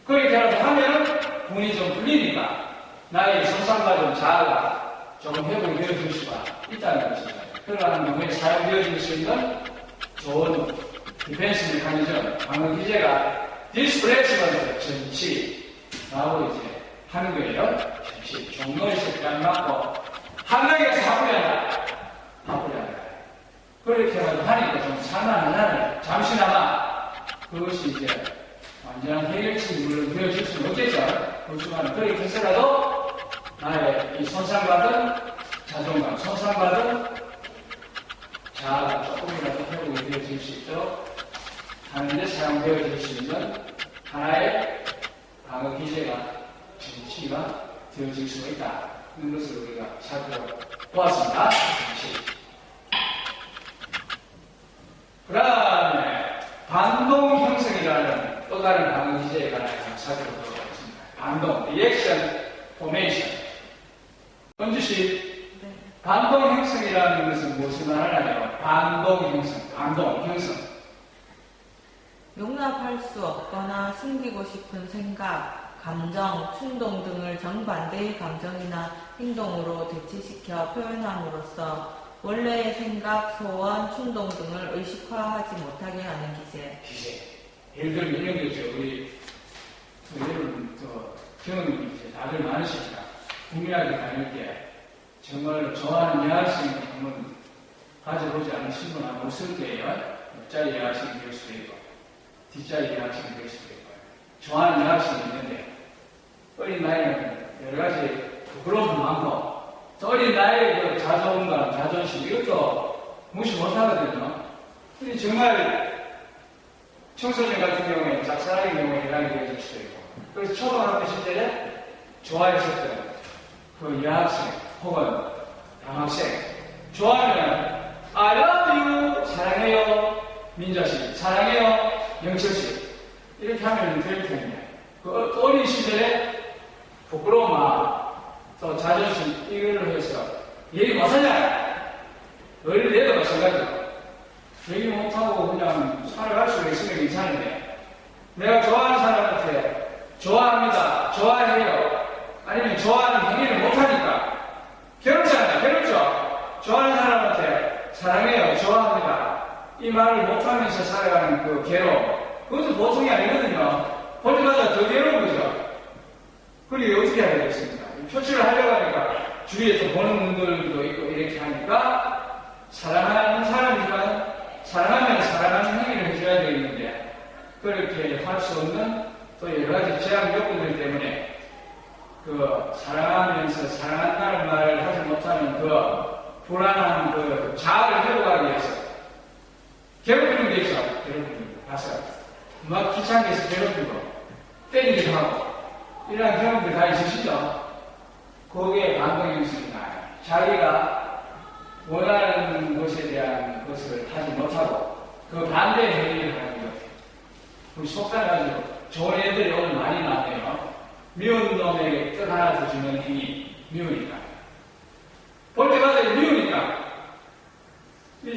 그렇게라도 하면 분이 좀 풀리니까 나의 손상받은 자아가 조금 회복이 되어질 수가 있다는 것입니다. 그러한 경우에 사용되어질 수 있는 좋은 디펜스 메커니즘, 방금 기재가 디스플레이스먼트 정치라고 이제 하는 거예요. 정치. 종로에서 뺨 맞고 한강에서 하프리한다. 그렇게 하니까 좀 살만하잖아요. 잠시나마 그것이 이제 완전한 해결책이 물론 되어질 수는 없겠죠. 그렇지만 그렇게 해서라도 나의 이 손상받은 자존감, 손상받은 자아가 조금이라도 회복이 되어질 수 있도록 하는데 사용되어질 수 있는 하나의 방어 기제가 정치가 되어질 수가 있다. 이런 것을 우리가 살펴보았습니다. 정치. 그 다음에 반동 형성이라는 또 다른 방어 기제에 관해서 살펴보도록 하겠습니다. 반동, 리액션, 포메이션. 은주씨, 네. 반동 형성이라는 것은 무엇을 말하나요? 반동 형성, 반동 형성. 용납할 수 없거나 숨기고 싶은 생각, 감정, 충동 등을 정반대의 감정이나 행동으로 대치시켜 표현함으로써 원래의 생각, 소원, 충동 등을 의식화하지 못하게 하는 기제. 예를 들면 이런 거죠. 우리 여러분 경험이 이제 다들 많으시니까 국민학교 다닐 때 정말 좋아하는 여학생을 한번 가져보지 않으신 분 아마 없을 거예요. 옆자리 여학생이 될 수도 있고 뒷자리 여학생이 될 수도 있고 좋아하는 여학생이 있는데 어린 나이는 여러 가지 부끄러움도 많고 또 어린 나이의 그 자존감, 자존심 이것도 무시 못하거든요. 근데 정말 청소년 같은 경우에 짝사랑의 경우에 해당이 되어질 수도 있고 그래서 초등학교 시절에 좋아했었던 그 여학생 혹은 남학생 좋아하면 I love you 사랑해요 민자씨 사랑해요 영철씨 이렇게 하면 될 텐데 그 어린 시절에 부끄러운 마음 또 자존심 이걸로 해서 얘기 못하잖아. 너희를 내도 마찬가지고 얘기 못하고 그냥 살아갈 수가 있으면 괜찮은데 내가 좋아하는 사람한테 좋아합니다, 좋아해요 아니면 좋아하는 행위를 못하니까 괴롭잖아요. 괴롭죠. 좋아하는 사람한테 사랑해요, 좋아합니다 이 말을 못하면서 살아가는 그 괴로움 그것은 보통이 아니거든요. 볼 때마다 더 괴로운 거죠. 그리고 어떻게 해야 되겠습니까? 표출을 하려고 하니까 주위에 또 보는 분들도 있고 이렇게 하니까 사랑하는 사람이지만 사랑하면 사랑하는 행위를 해줘야 되겠는데 그렇게 할 수 없는 또 여러 가지 제약 요건들 때문에 그 사랑하면서 사랑한다는 말을 하지 못하는 그 불안한 그 자아를 회복하기 위해서 괴롭히는 게 있어. 괴롭히는 거 봐서 막 귀찮게 해서 괴롭히고 때리기도 하고 이러한 경험들 다 있으시죠? 거기에 반동 형성이 나요. 자기가 원하는 것에 대한 것을 하지 못하고 그 반대의 행위를 하는 것 같아요. 우리 속담가지고 좋은 애들이 오늘 많이 나왔네요. 미운 놈에게 뜻 하나 더 주는 행위, 미우니까. 볼 때마다 미우니까.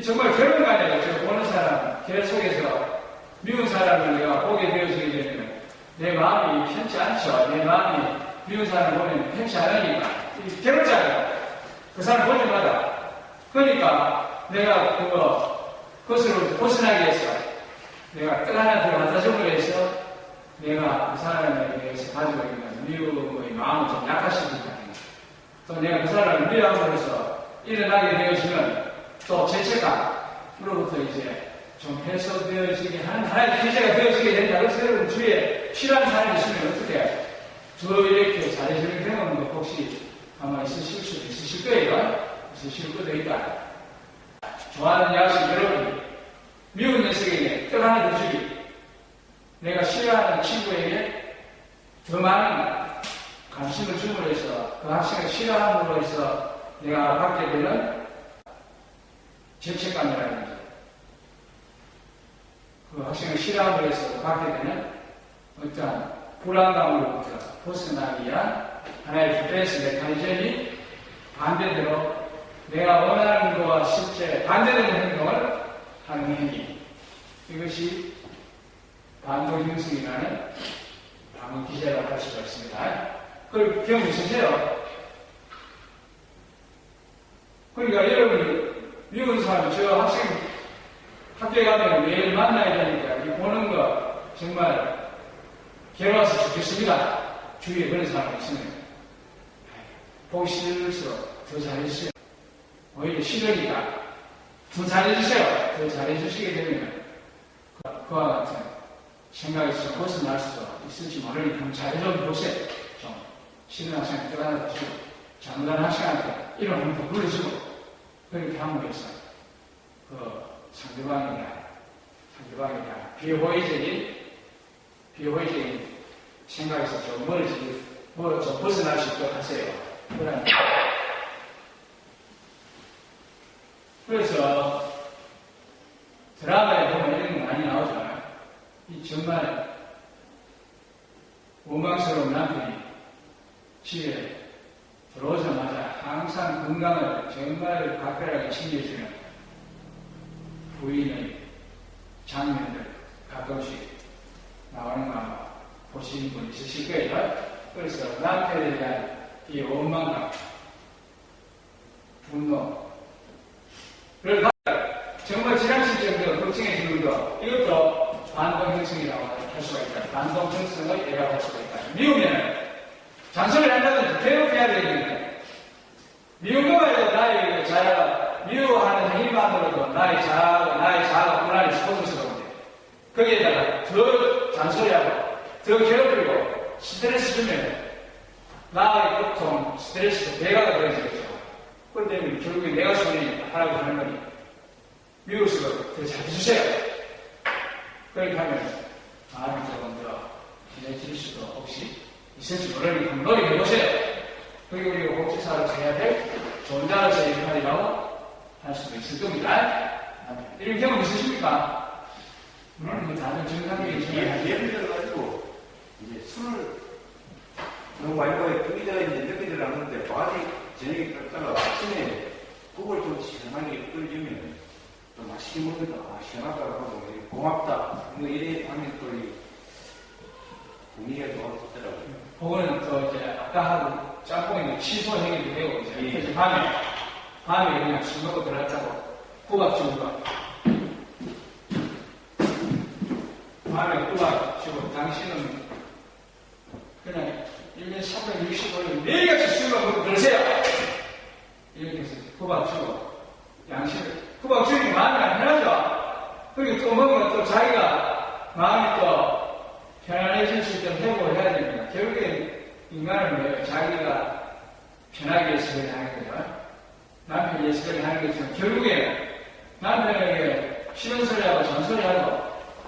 정말 괴로운 거 아니에요. 제가 보는 사람, 계속해서 미운 사람을 내가 보게 되어지게 되면 내 마음이 편치 않죠. 내 마음이 미운 사람을 보면 편치 않으니까. 괴롭잖아요. 그 사람 볼 때마다. 그러니까 내가 그것을 벗어나기 위해서 내가 뜻 하나 더 갖다 주기 위해서 내가 그 사람에 대해서 가지고 있는 미움의 마음을 좀 약화시키는 거예요. 또 내가 그 사람을 미워함으로써 일어나게 되어지면 또 죄책감으로부터 이제 좀 해소되어지게 하는 하나의 기제가 되어지게 된다. 그래서 여러분 주위에 필요한 사람이 있으면 어떻게 해요? 저 이렇게 잘해주는 경험도 혹시 아마 있으실 수 있으실 거예요. 있으실 것도 있다. 좋아하는 야식 여러분 미운 녀석에게 떡 하나 더 주기. 내가 싫어하는 친구에게 더 많은 관심을 줌으로 해서 그 학생을 싫어함으로 해서 내가 받게 되는 죄책감이라는 거죠. 그 학생을 싫어함으로 해서 받게 되는 어떠한 불안감으로부터 벗어나기 위한 하나의 디펜스 메커니즘이 반대대로 내가 원하는 것과 실제 반대되는 행동을 하는 행위. 이것이 반동 형성이라는 방어 기제라고 할 수가 있습니다. 그걸 기억하세요. 그러니까 여러분이 미운 사람, 저 학생 학교에 가면 매일 만나야 되니까 이 보는 거 정말 괴로워서 죽겠습니다. 주위에 그런 사람이 있으면 보기 싫을수록 더 잘해주세요. 오히려 싫으니까 더 잘해주세요. 더 잘해주시게 되면 그와 같은 생각에서 벗어날 수도 있을지 모르니 한번 잘해좀 보세요. 좀 싫은 학생한테 떠나다 주고 장단한 학생한테 이런 한번 불러주고 그렇게 함으로써 그 상대방이나 비호의적인 생각에서 좀 좀 벗어날 수 있도록 하세요. 그래서 드라마에 보면 이런 거 많이 나오잖아요. 이 정말 원망스러운 남편이 집에 들어오자마자 항상 건강을 정말 각별하게 챙겨주는 부인의 장면들 가끔씩 나오는 거 아마 보시는 분 있으실 거예요. 그래서 남편에 대한 이 원망감, 분노를 정말 지나칠 정도로 걱정해 주는 것, 이것도 반동 형성이라고 할 수가 있다. 반동 형성의 예라고 할 수가 있다. 미우면 잔소리를 한다든지 괴롭혀야 되는데, 미운 것만으로도 나의 자아가, 미워하는 행위만으로도 나의 자아가 불안이 스포츠스러운데, 거기에다가 더 잔소리하고, 더 괴롭히고, 스트레스 주면, 나의 고통, 스트레스도 배가가 되어지겠죠. 그런데 결국에 내가 손이 하라고 하는 거니, 미울수록 더 잘해주세요. 그렇게 하면, 마음이 조금 더 편해질 수도 혹시 있을지 모르니까 한번 노력해보세요. 그리고 우리가 복지사로 해야 될 존재로서의 역할이라고 할 수도 있을 겁니다. 이런 경험 있으십니까? 다들 정상적인 생각이 예를 들어가지고, 이제 술을 너무 많이 먹어야 끓이다 이제 늦게 들어갔는데, 바지 저녁에 끓다가 아침에 국을 좀 시원하게 끓여주면, 또 맛있게 먹는다, 시원하다 하고, 고맙다, 뭐 이래 하면 또 분위기가 좋아졌더라고요. 그거는 또 이제 아까 하고 짬뽕이 취소 행위도 되고 이제 밤에 그냥 술 먹고 들어갔다고 국밥 주고 밤에 국밥 주고 당신은 그냥 1년 365일 매일같이 술만 먹고 그러세요. 이렇게 해서 국밥 주고 양식을 국밥 주니까 마음이 안 편하죠. 그리고 또 먹으면 또 자기가 마음이 또 편안해질 수 있도록 회복을 해야 됩니다. 결국에 인간은 뭐예요? 자기가 편하게 해서 그렇게 하는 거죠. 남편이 위해서 그렇게 하는 거지만 결국에 남편에게 싫은 소리하고 잔소리하고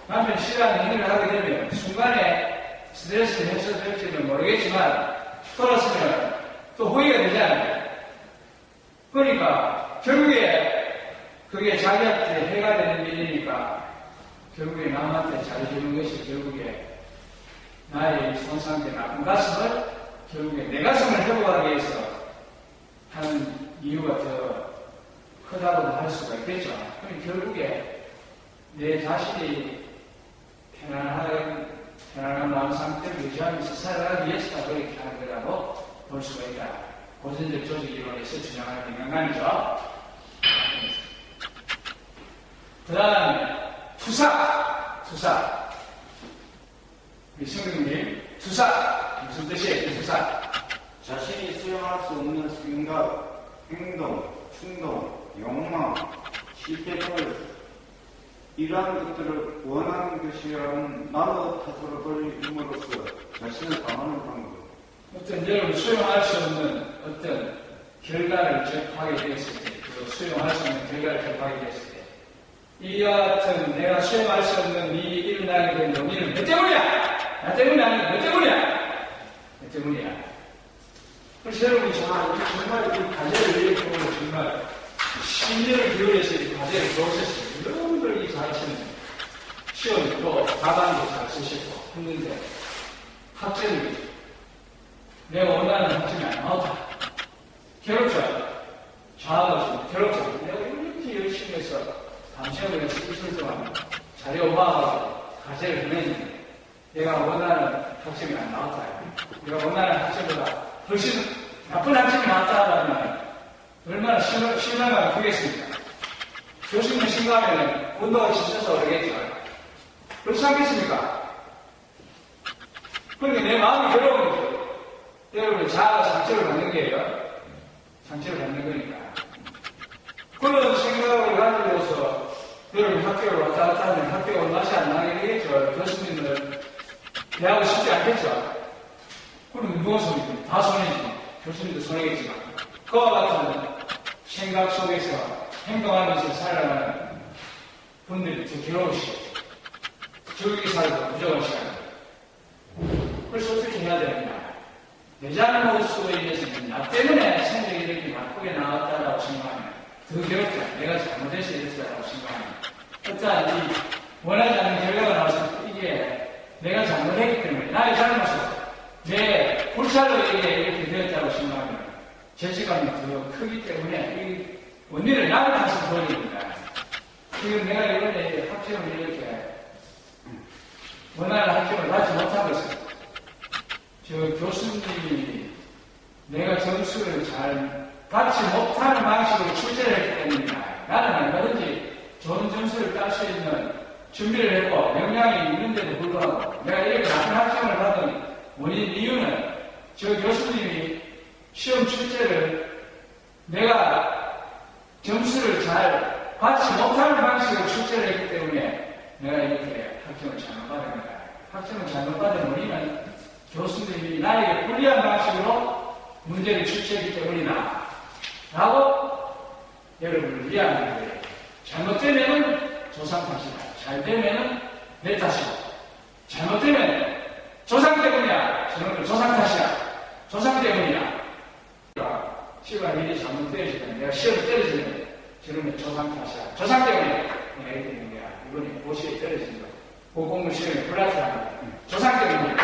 남편이 싫어하는 행위를 하게 되면 순간에 스트레스를 해소될지는 모르겠지만 돌았으면 또 후회가 되지 않아요. 그러니까 결국에 그게 자기한테 해가 되는 일이니까 결국에 남한테 잘해주는 것이 결국에 나의 손상된 나쁜 가슴을 결국에 내 가슴을 회복하기 위해서 하는 이유가 더 크다고도 할 수가 있겠죠. 그럼 결국에 내 자신이 편안한 마음 상태를 유지하면서 살아가기 위해서 그렇게 하는 거라고 볼 수가 있다. 고전적 조직 이론에서 주장하는 인간관이죠. 그 다음에 투사. 우리 성경님, 투사. 무슨 뜻이에요? 투사. 자신이 수용할 수 없는 생각, 행동, 충동, 욕망, 실패를 이러한 것들을 원하는 것이라는 나로 탓으로 돌림으로써 자신을 방어하는 방법. 어떤 여러분 수용할 수 없는 어떤 결과를 접하게 되었을 때, 그 수용할 수 없는 결과를 접하게 되었을 때, 이와 같은 내가 수용할 수 없는 일이 일어나게 된 원인은 몇 때문이야? 나 때문이 아니고 몇 때문이야? 몇 때문이야? 그래서 여러분이 정말 이 과제를 이렇게 보면 정말 10년을 기울여서 이 과제를 배우셨어요. 여러분들 이 잘하시는 시험도 답안도 잘 쓰시고 했는데 학생들이 내가 원하는 학점이 안 나왔다. 괴롭죠? 좌우가 괴롭죠? 내가 이렇게 열심히 해서 밤시험을 해서 이틀 동안 자료 모아가지고 과제를 보냈는데 내가 원하는 학점이 안 나왔다. 내가 원하는 학점보다 훨씬 나쁜 학점이 나왔다면 얼마나 실망감이 크겠습니까? 교수님 심각하면 운동을 지쳐서 그러겠죠. 그렇지 않겠습니까? 그러니까 내 마음이 괴로운 거죠. 여러분, 자아가 상처를 받는 게요. 상처를 받는 거니까. 그런 생각을 가지고서 여러분 학교를 왔다 갔다 하면 학교가 맛이 안 나게 되겠죠. 교수님들 대하고 싶지 않겠죠. 그럼 누가 손이지? 다 손해지. 교수님도 손해겠지만. 그와 같은 생각 속에서 행동하면서 살아가는 분들이 더 괴로우시죠. 조용히 살고 부정한 시간. 그래서 어떻게 해야 되느냐. 내 잘못으로 인해서는 나 때문에 성적이 이렇게 나쁘게 나왔다라고 생각하면 더 괴롭다. 내가 잘못해서 이랬다라고 생각하면 어떠한 이 원하지 않는 결과가 나와서 이게 내가 잘못했기 때문에 나의 잘못으로 내 불찰로 이렇게 되었다고 생각하면 죄책감이 더 크기 때문에 이 원인을 나를 다시 돌립니다. 지금 내가 이번에 학점을 이렇게 원하는 학점을 받지 못한 것은 저 교수님이 내가 점수를 잘 받지 못하는 방식으로 출제를 했기 때문이다. 나는 얼마든지 좋은 점수를 딸 수 있는 준비를 했고 역량이 있는데도 불구하고 내가 이렇게 나쁜 학점을 받은 원인 이유는 저 교수님이 시험 출제를 내가 점수를 잘 받지 못하는 방식으로 출제를 했기 때문에 내가 이렇게 학점을 잘못 받은 거다. 학점을 잘못 받은 원인은 교수님이 나에게 불리한 방식으로 문제를 출제했기 때문이다. 라고 여러분을 이해하는 거예요. 잘못되면 조상 탓이다. 잘 되면 내 탓이다. 잘못되면 조상 때문이야. 저는 조상 탓이야. 조상 때문이야. 시간 일이 잘못되어지면 내가 시험을 떨어지면 저는 조상 탓이야. 조상 때문에 내가 이렇게 되는 거야. 이번에 고시에 떨어진 거. 고공부 시험에 불합격한 거. 조상 때문이야.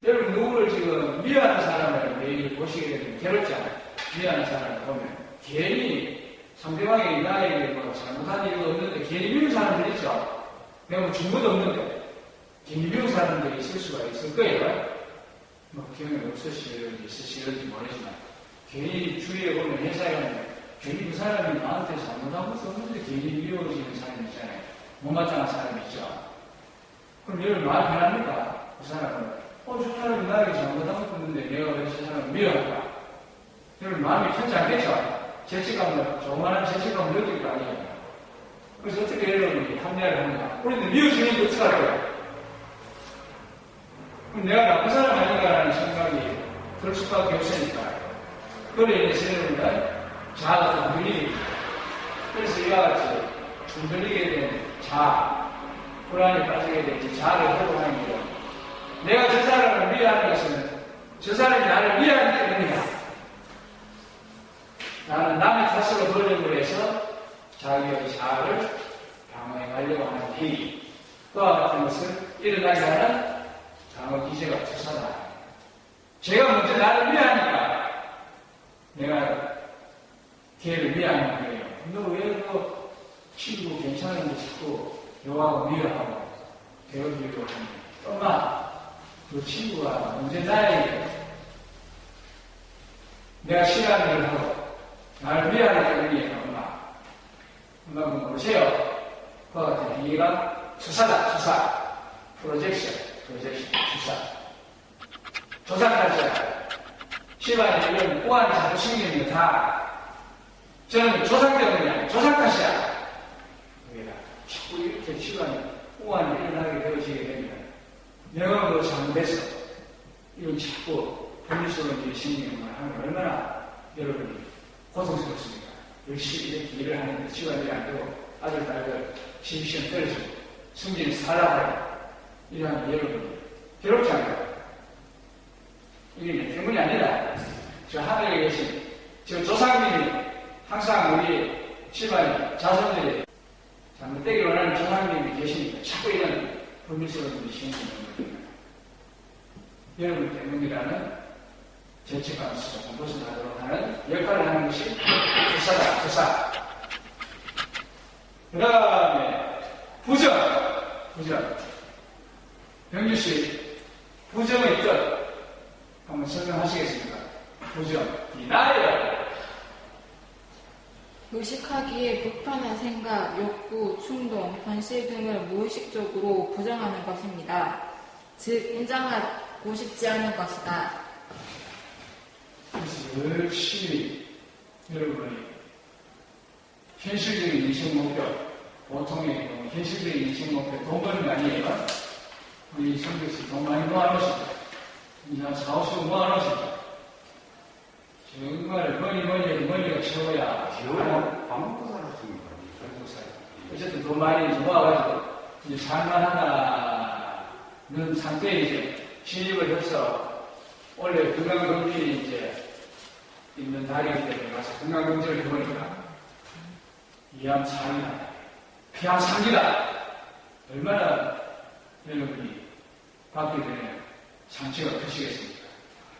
여러분 누구를 지금 미워하는 사람을 매일 보시게 되면 괴롭잖아요. 미워하는 사람을 보면 괜히 상대방이 나에게 뭐 잘못한 일도 없는데 괜히 미운 사람들 있죠. 내가 뭐 증거도 없는데 괜히 미운 사람들이 있을 수가 있을 거예요. 뭐 경험이 없으시는지 있으시는지 모르지만 괜히 주위에 보면 회사에 가면 괜히 그 사람이 나한테 잘못한 것도 없는데 괜히 미워지는 사람이 있잖아요. 못마땅한 사람이 있죠. 그럼 여러분 마음 편합니까? 그 사람은 저 사람이 나에게 잘못한 것도 없는데 내가 왜 저 사람을 미워할까? 여러분 마음이 편치 않겠죠? 죄책감을, 조그마한 죄책감을 느낄 거 아니에요. 그래서 어떻게 여러분이 합리화를 하느냐? 우리는 미워지는 게 어떡할 거예요? 그럼 내가 나쁜 사람 아닌가라는 생각이 들 수밖에 없으니까. 그래 인해서 여러분들 자아가 좀 흔들리게 됩니다. 그래서 이와 같이 흔들리게 된 자아, 불안에 빠지게 된 자아를 회복하는 게 내가 저 사람을 미워하는 것은 저 사람이 나를 미워하기 때문이다. 나는 남의 탓으로 돌려고 해서 자기의 자아를 방어해 가려고 하는 행위. 그와 같은 것을 일어나게 하는 방어 기제가 투사다. 제가 먼저 나를 미워하니까 내가 걔를 미워하는 거예요. 너 왜 그 친구 괜찮은데 자꾸 너하고 미워하고 괴롭히려고 하니? 엄마, 그 친구가 언제 나에게 내가 싫어하는 걸 하고 나를 미워하기 때문이에요, 엄마. 엄마는 모르세요. 그와 같은 행위가 투사다, 투사. 프로젝션, 투사. 조상탓이야. 시바에 이런 우한 자꾸 생기는 거 다 저는 조상 때문이야. 조상 탓이야. 자꾸 이렇게 시간이 우한이 일어나게 되어지게 되면 내가 그 잘못해서 이런 자꾸 분리스러운 일이 생기는 걸 하면 얼마나 여러분이 고통스럽습니까? 열심히 이렇게 일을 하는데 시간이 안 되고 아들, 딸들 시시한 떨어지고 성질이 살아가요. 이러면 여러분 괴롭잖아요. 이게 내 때문이 아니라 저 하늘에 계신 저 조상님이 항상 우리 집안의 자손들이 잘못되기 원하는 조상님이 계시니까 자꾸 이런 불미스러운 일이 생기는 겁니다. 여러분 때문이라는 죄책감에서 벗어나도록 하는 역할을 하는 것이 주사다, 주사. 그 다음에 부정. 병주씨, 부정의 뜻 한번 설명하시겠습니까? 부정, denial. 의식하기에 불편한 생각, 욕구, 충동, 현실 등을 무의식적으로 부정하는 것입니다. 즉, 인정하고 싶지 않은 것이다. 그래서 열심히 여러분이 현실적인 인생 목표, 보통의 현실적인 인생 목표, 돈 버는 거 아니에요? 우리 성교씨 돈 많이 모아놓으시죠? 그냥 4,50원 모아놓으시죠? 정말 머니가 최고야. 밥 먹고 살았습니다. 어쨌든 돈 많이 모아가지고 이제 살만하다는 상태에 이제 시집을 해서 원래 건강검진이 이제 있는 달이기 때문에 가서 건강검진을 해보니까 이암상이다, 폐암상이다. 얼마나 여러분이 받게 되는 상처가 크시겠습니까?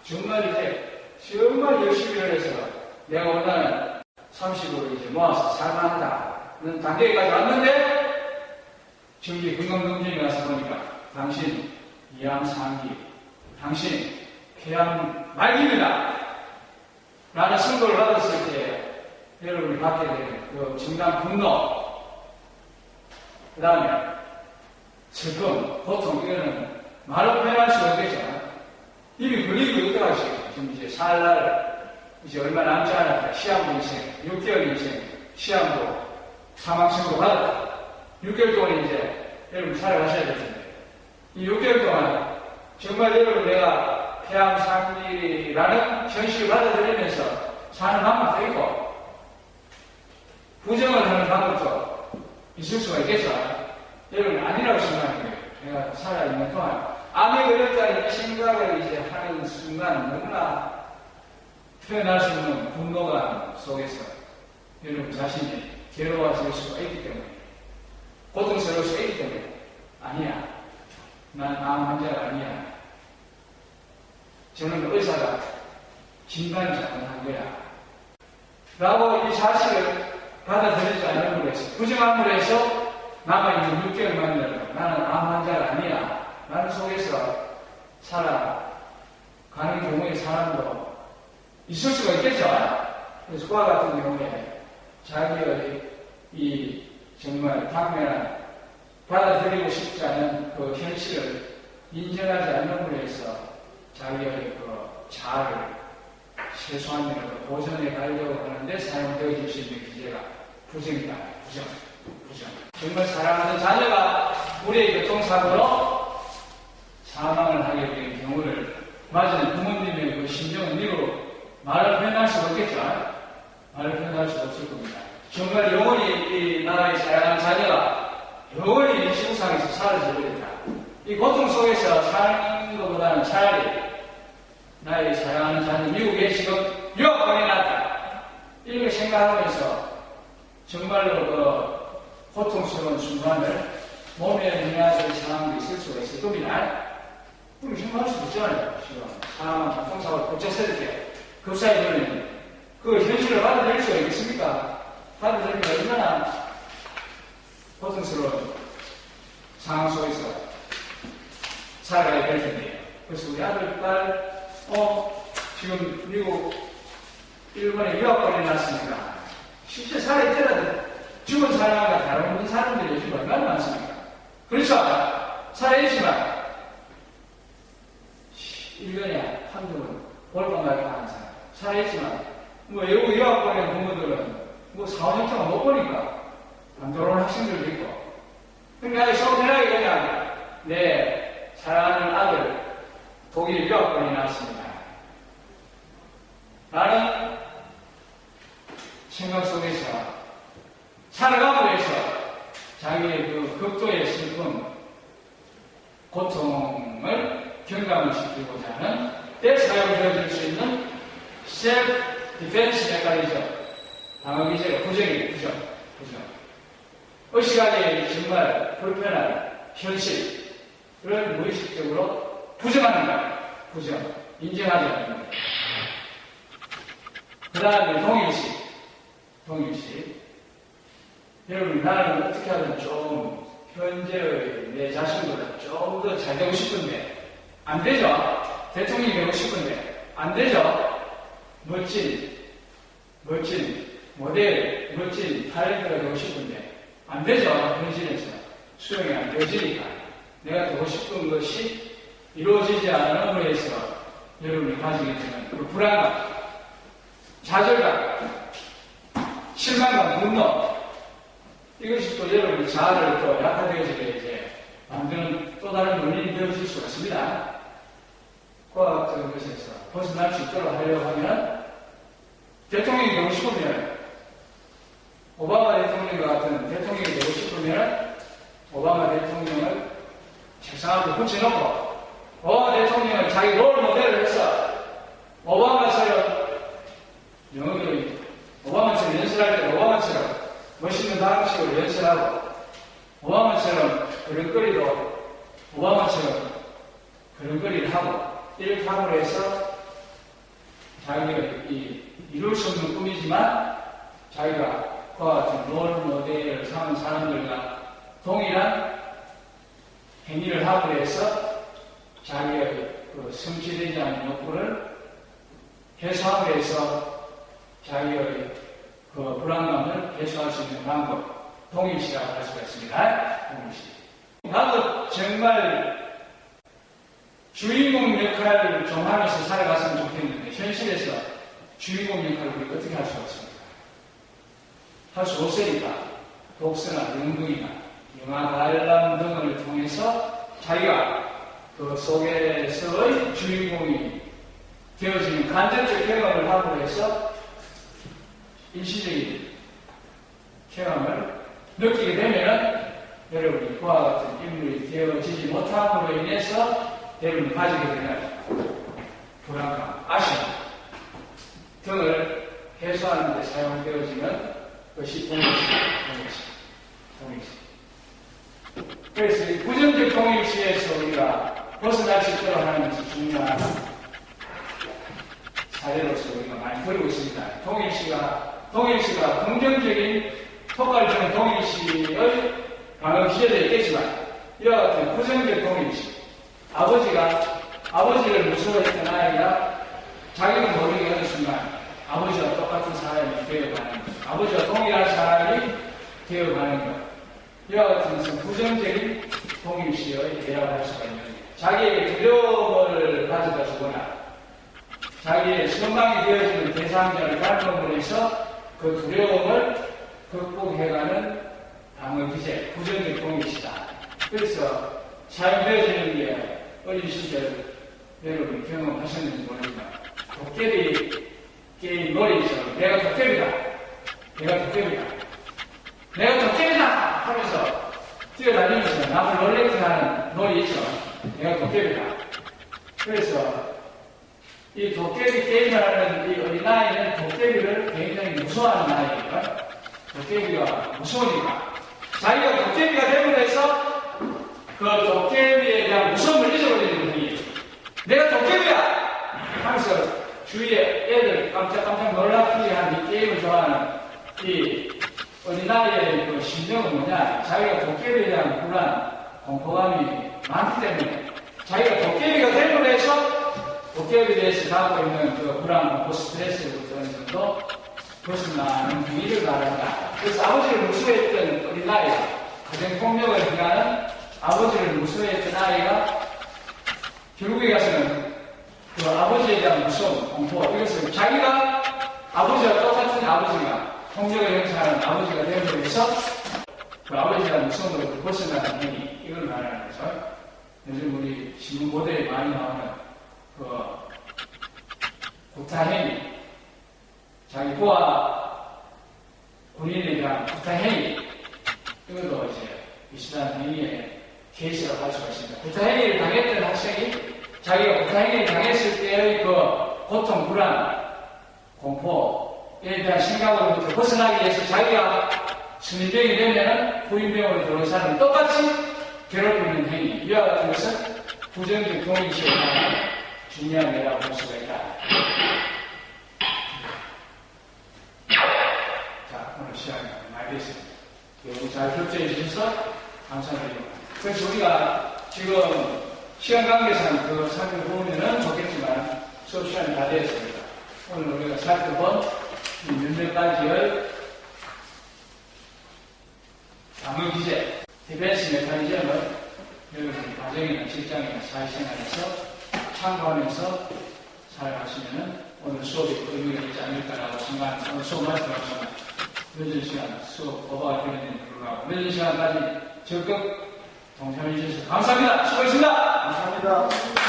정말 열심히 해서 내가 원하는 30으로 이제 모아서 살만하다는 단계까지 왔는데 정기 건강검진에 가서 보니까 당신 이암상기, 당신 폐암 말기입니다. 라는 선고를 받았을 때 여러분이 받게 되는 그 정당 분노, 그 다음에 슬픔, 보통 이거는 말로 표현할 수가 없겠죠. 이미 걸리고 어떡하시겠어요? 지금 이제 살날 이제 얼마 남지 않았다. 시한부 인생, 6개월 인생, 시한부 사망신고 받았다. 6개월 동안 이제 여러분 살아가셔야 될 텐데, 이 6개월 동안 정말 여러분 내가 폐암상기라는 현실을 받아들이면서 사는 방법도 있고, 부정을 하는 방법도 있을 수가 있겠죠. 여러분 아니라고 생각하는 거예요. 내가 살아있는 동안 암에 걸렸다는 이 생각을 이제 하는 순간 너무나 표현할 수 없는 분노감 속에서 여러분 자신이 괴로워질 수가 있기 때문에, 고통스러울 수가 있기 때문에, 아니야, 난 암 환자가 아니야, 저는 의사가 진단을 잘못한 거야 라고 이 사실을 받아들이지 않음으로 해서, 부정함으로 해서 남아있는 6개월만이라도 나는 암 환자가 아니야 라는 속에서 살아가는 경우의 사람도 있을 수가 있겠죠. 그래서 그와 같은 경우에 자기의 이 정말 당면한 받아들이고 싶지 않은 그 현실을 인정하지 않음으로 해서 자기의 그 자아를 최소한이라도 보존해 가려고 하는데 사용되어질 수 있는 기제가 부정이다. 부정. 정말 사랑하는 자녀가 우리의 교통사고로 사망을 하게 된 경우를 맞이는 부모님의 그 심정은 이루 말을 표현할 수 없겠죠. 말을 표현할 수 없을 겁니다. 정말 영원히 이 나라의 사랑하는 자녀가 영원히 이 지구상에서 사라져버린다. 이 고통 속에서 사는 것보다는 차라리 나의 사랑하는 자녀 미국에 지금 유학 보내놨다, 이렇게 생각하면서 정말로 그 고통스러운 순간을 몸에 해야 될 상황도 있을 수가 있을 겁니다. 우리 생각할 수도 있잖아요. 지금 사망 교통사고를 고쳤을 때 급사에 되면 그 현실을 받아들일 수가 있겠습니까? 받아들이면 얼마나 고통스러운 상황 속에서 살아가야 될 텐데요. 그래서 우리 아들, 딸, 지금 미국, 일본에 유학 보내놨으니까 실제 살아있더라도 죽은 사람과 다름없는 사람들이 요즘 얼마나 많습니까? 그렇죠? 살아있지만 1년에 한두 번 볼까 말까 하는 사람, 살아있지만 외국 유학 보낸 부모들은 4, 5년 동안 못 보니까 안 돌아오는 학생들도 있고, 그러니까 속편하게 그냥 내 사랑하는 아들 독일 유학 보내놨습니다 라는 생각 속에서 살아감으로 해서 현감을 지키고자 하는 때 사용되어질 수 있는 셀프 디펜스 메커니즘, 방어기제가 부정. 의식하기 정말 불편한 현실을 무의식적으로 부정하는 거예요. 인정하지 않는 거예요. 그 다음에 동일시. 여러분, 나는 어떻게 하든 좀 현재의 내 자신보다 좀 더 잘 되고 싶은데 안 되죠? 대통령이 되고 싶은데 안 되죠? 멋진 모델, 멋진 탤런트가 되고 싶은데 안 되죠? 현실에서 수용이 안 되어지니까 내가 되고 싶은 것이 이루어지지 않음으로 해서 여러분이 가지게 되는 그 불안감, 좌절감, 실망감, 분노, 이것이 또 여러분의 자아를 또 약화되어지게 이제 만드는 또 다른 원인이 되어질 수가 있습니다. 과학적인 것에서 벗어날 수 있도록 하려고 하면 대통령이 되고 싶으면 오바마 대통령과 같은 대통령이 되고 싶으면 오바마 대통령을 책상 앞에 붙여놓고 오바마 대통령을 자기 롤 모델을 해서 오바마처럼 영어로 오바마처럼 연설할 때 오바마처럼 멋있는 방식으로 연설하고 오바마처럼 그런거리도 오바마처럼 그런거리를 하고 이렇게 함으로 해서 자기가 이룰 수 없는 꿈이지만 자기가 그와 같은 롤 모델을 삼은 사람들과 동일한 행위를 함으로 해서 자기의 그 성취되지 않은 욕구를 해소함으로 해서 자기의 그 불안감을 해소할 수 있는 방법, 동일시라고 할 수가 있습니다. 동일시. 나도 정말 주인공 역할을 좀 하면서 살아갔으면 좋겠는데 현실에서 주인공 역할을 우리가 어떻게 할 수가 있습니까? 할 수 없으니까 독서나 연극이나 영화 관람 등을 통해서 자기가 그 속에서의 주인공이 되어지는 간접적 경험을 하고 해서 일시적인 경험을 느끼게 되면 여러분이 그와 같은 인물이 되어지지 못함으로 인해서 여러분이 가지게 되는 불안감, 아쉬움 등을 해소하는 데 사용되어지는 것이 동일시. 그래서 이 부정적 동일시에서 우리가 벗어날 수 있도록 하는 것이 중요한 사례로서 우리가 많이 들고 있습니다. 동일시가 긍정적인 효과를 주는 동일시의 방어 기제도 있겠지만 이와 같은 부정적 동일시, 아버지를 무서워했던 아이가 자기는 모르게 어느 순간 아버지와 똑같은 사람이 되어가는 것, 아버지와 동일한 사람이 되어가는 것, 이와 같은 것은 부정적인 동일시의 예라고 할 수가 있는 거예요. 자기의 두려움을 가져다 주거나 자기의 선망이 되어지는 대상자를 발견을 해서 그 두려움을 극복해가는 방어 기제, 부정적 동일시다. 그래서 사용되어지는 게 어린 시절 여러분 경험하셨는지 모르지만 도깨비 게임 놀이처럼 내가 도깨비다 하면서 뛰어다니면서 남을 놀래게 하는 놀이 있죠. 내가 도깨비다. 그래서 이 도깨비 게임을 하는 이 어린아이는 도깨비를 굉장히 무서워하는 아이니까 도깨비가 무서우니까 자기가 도깨비가 되고 해서 그 도깨비에 대한 무서움을 잊어버리는 분이 내가 도깨비야! 하면서 주위에 애들 깜짝 놀라게 하는 이 게임을 좋아하는 이 어린아이의 그 심정은 뭐냐? 자기가 도깨비에 대한 불안, 공포감이 많기 때문에 자기가 도깨비가 되고 해서 도깨비에 대해서 갖고 있는 그 불안, 공포, 스트레스부터 어느 정도 벗어나는 길을 말한다. 그래서 아버지를 무서워했던 어린아이, 가정폭력을 행하는 아버지를 무서워했던 아이가 결국에 가서는 그 아버지에 대한 무서움, 공포, 이것을 자기가 아버지와 똑같은 아버지가 폭력을 형성하는 아버지가 되기 위해서 그 아버지에 대한 무서움으로 벗어나는 행위, 이걸 말하는 거죠. 요즘 우리 신문 보도에 많이 나오는 그 구타행위, 자기 부하 군인에 대한 구타행위, 이것도 이제 비슷한 행위의 케이스라고 할 수가 있습니다. 구타행위를 당했던 학생이 자기가 구타행위를 당했을 때의 그 고통, 불안, 공포에 대한 심각으로부터 벗어나기 위해서 자기가 스님병이 되면 후임병으로 들어온 사람을 똑같이 괴롭히는 행위, 이와 같은 것은 부정적 동의시에 관한 중요한 예라고 볼 수가 있다. 자, 오늘 시간이 많이 됐습니다. 여러분 잘 협조해 주셔서 감사드립니다. 그래서 우리가 지금 시간 관계상 그 살펴보면은 좋겠지만 수업 시간이 다 되었습니다. 오늘 우리가 살펴본 몇몇 가지의 단어 기제, 디펜스 메커니즘을 여러분 가정이나 직장이나 사회생활에서 참고하면서 살아가시면은 오늘 수업이 의미가 있지 않을까라고 생각합니다. 오늘 수업 말씀하시면 늦은 시간 수업 오버가 되는 불구하고 늦은 시간까지 적극 동참해 주셔서 감사합니다. 수고했습니다. 감사합니다.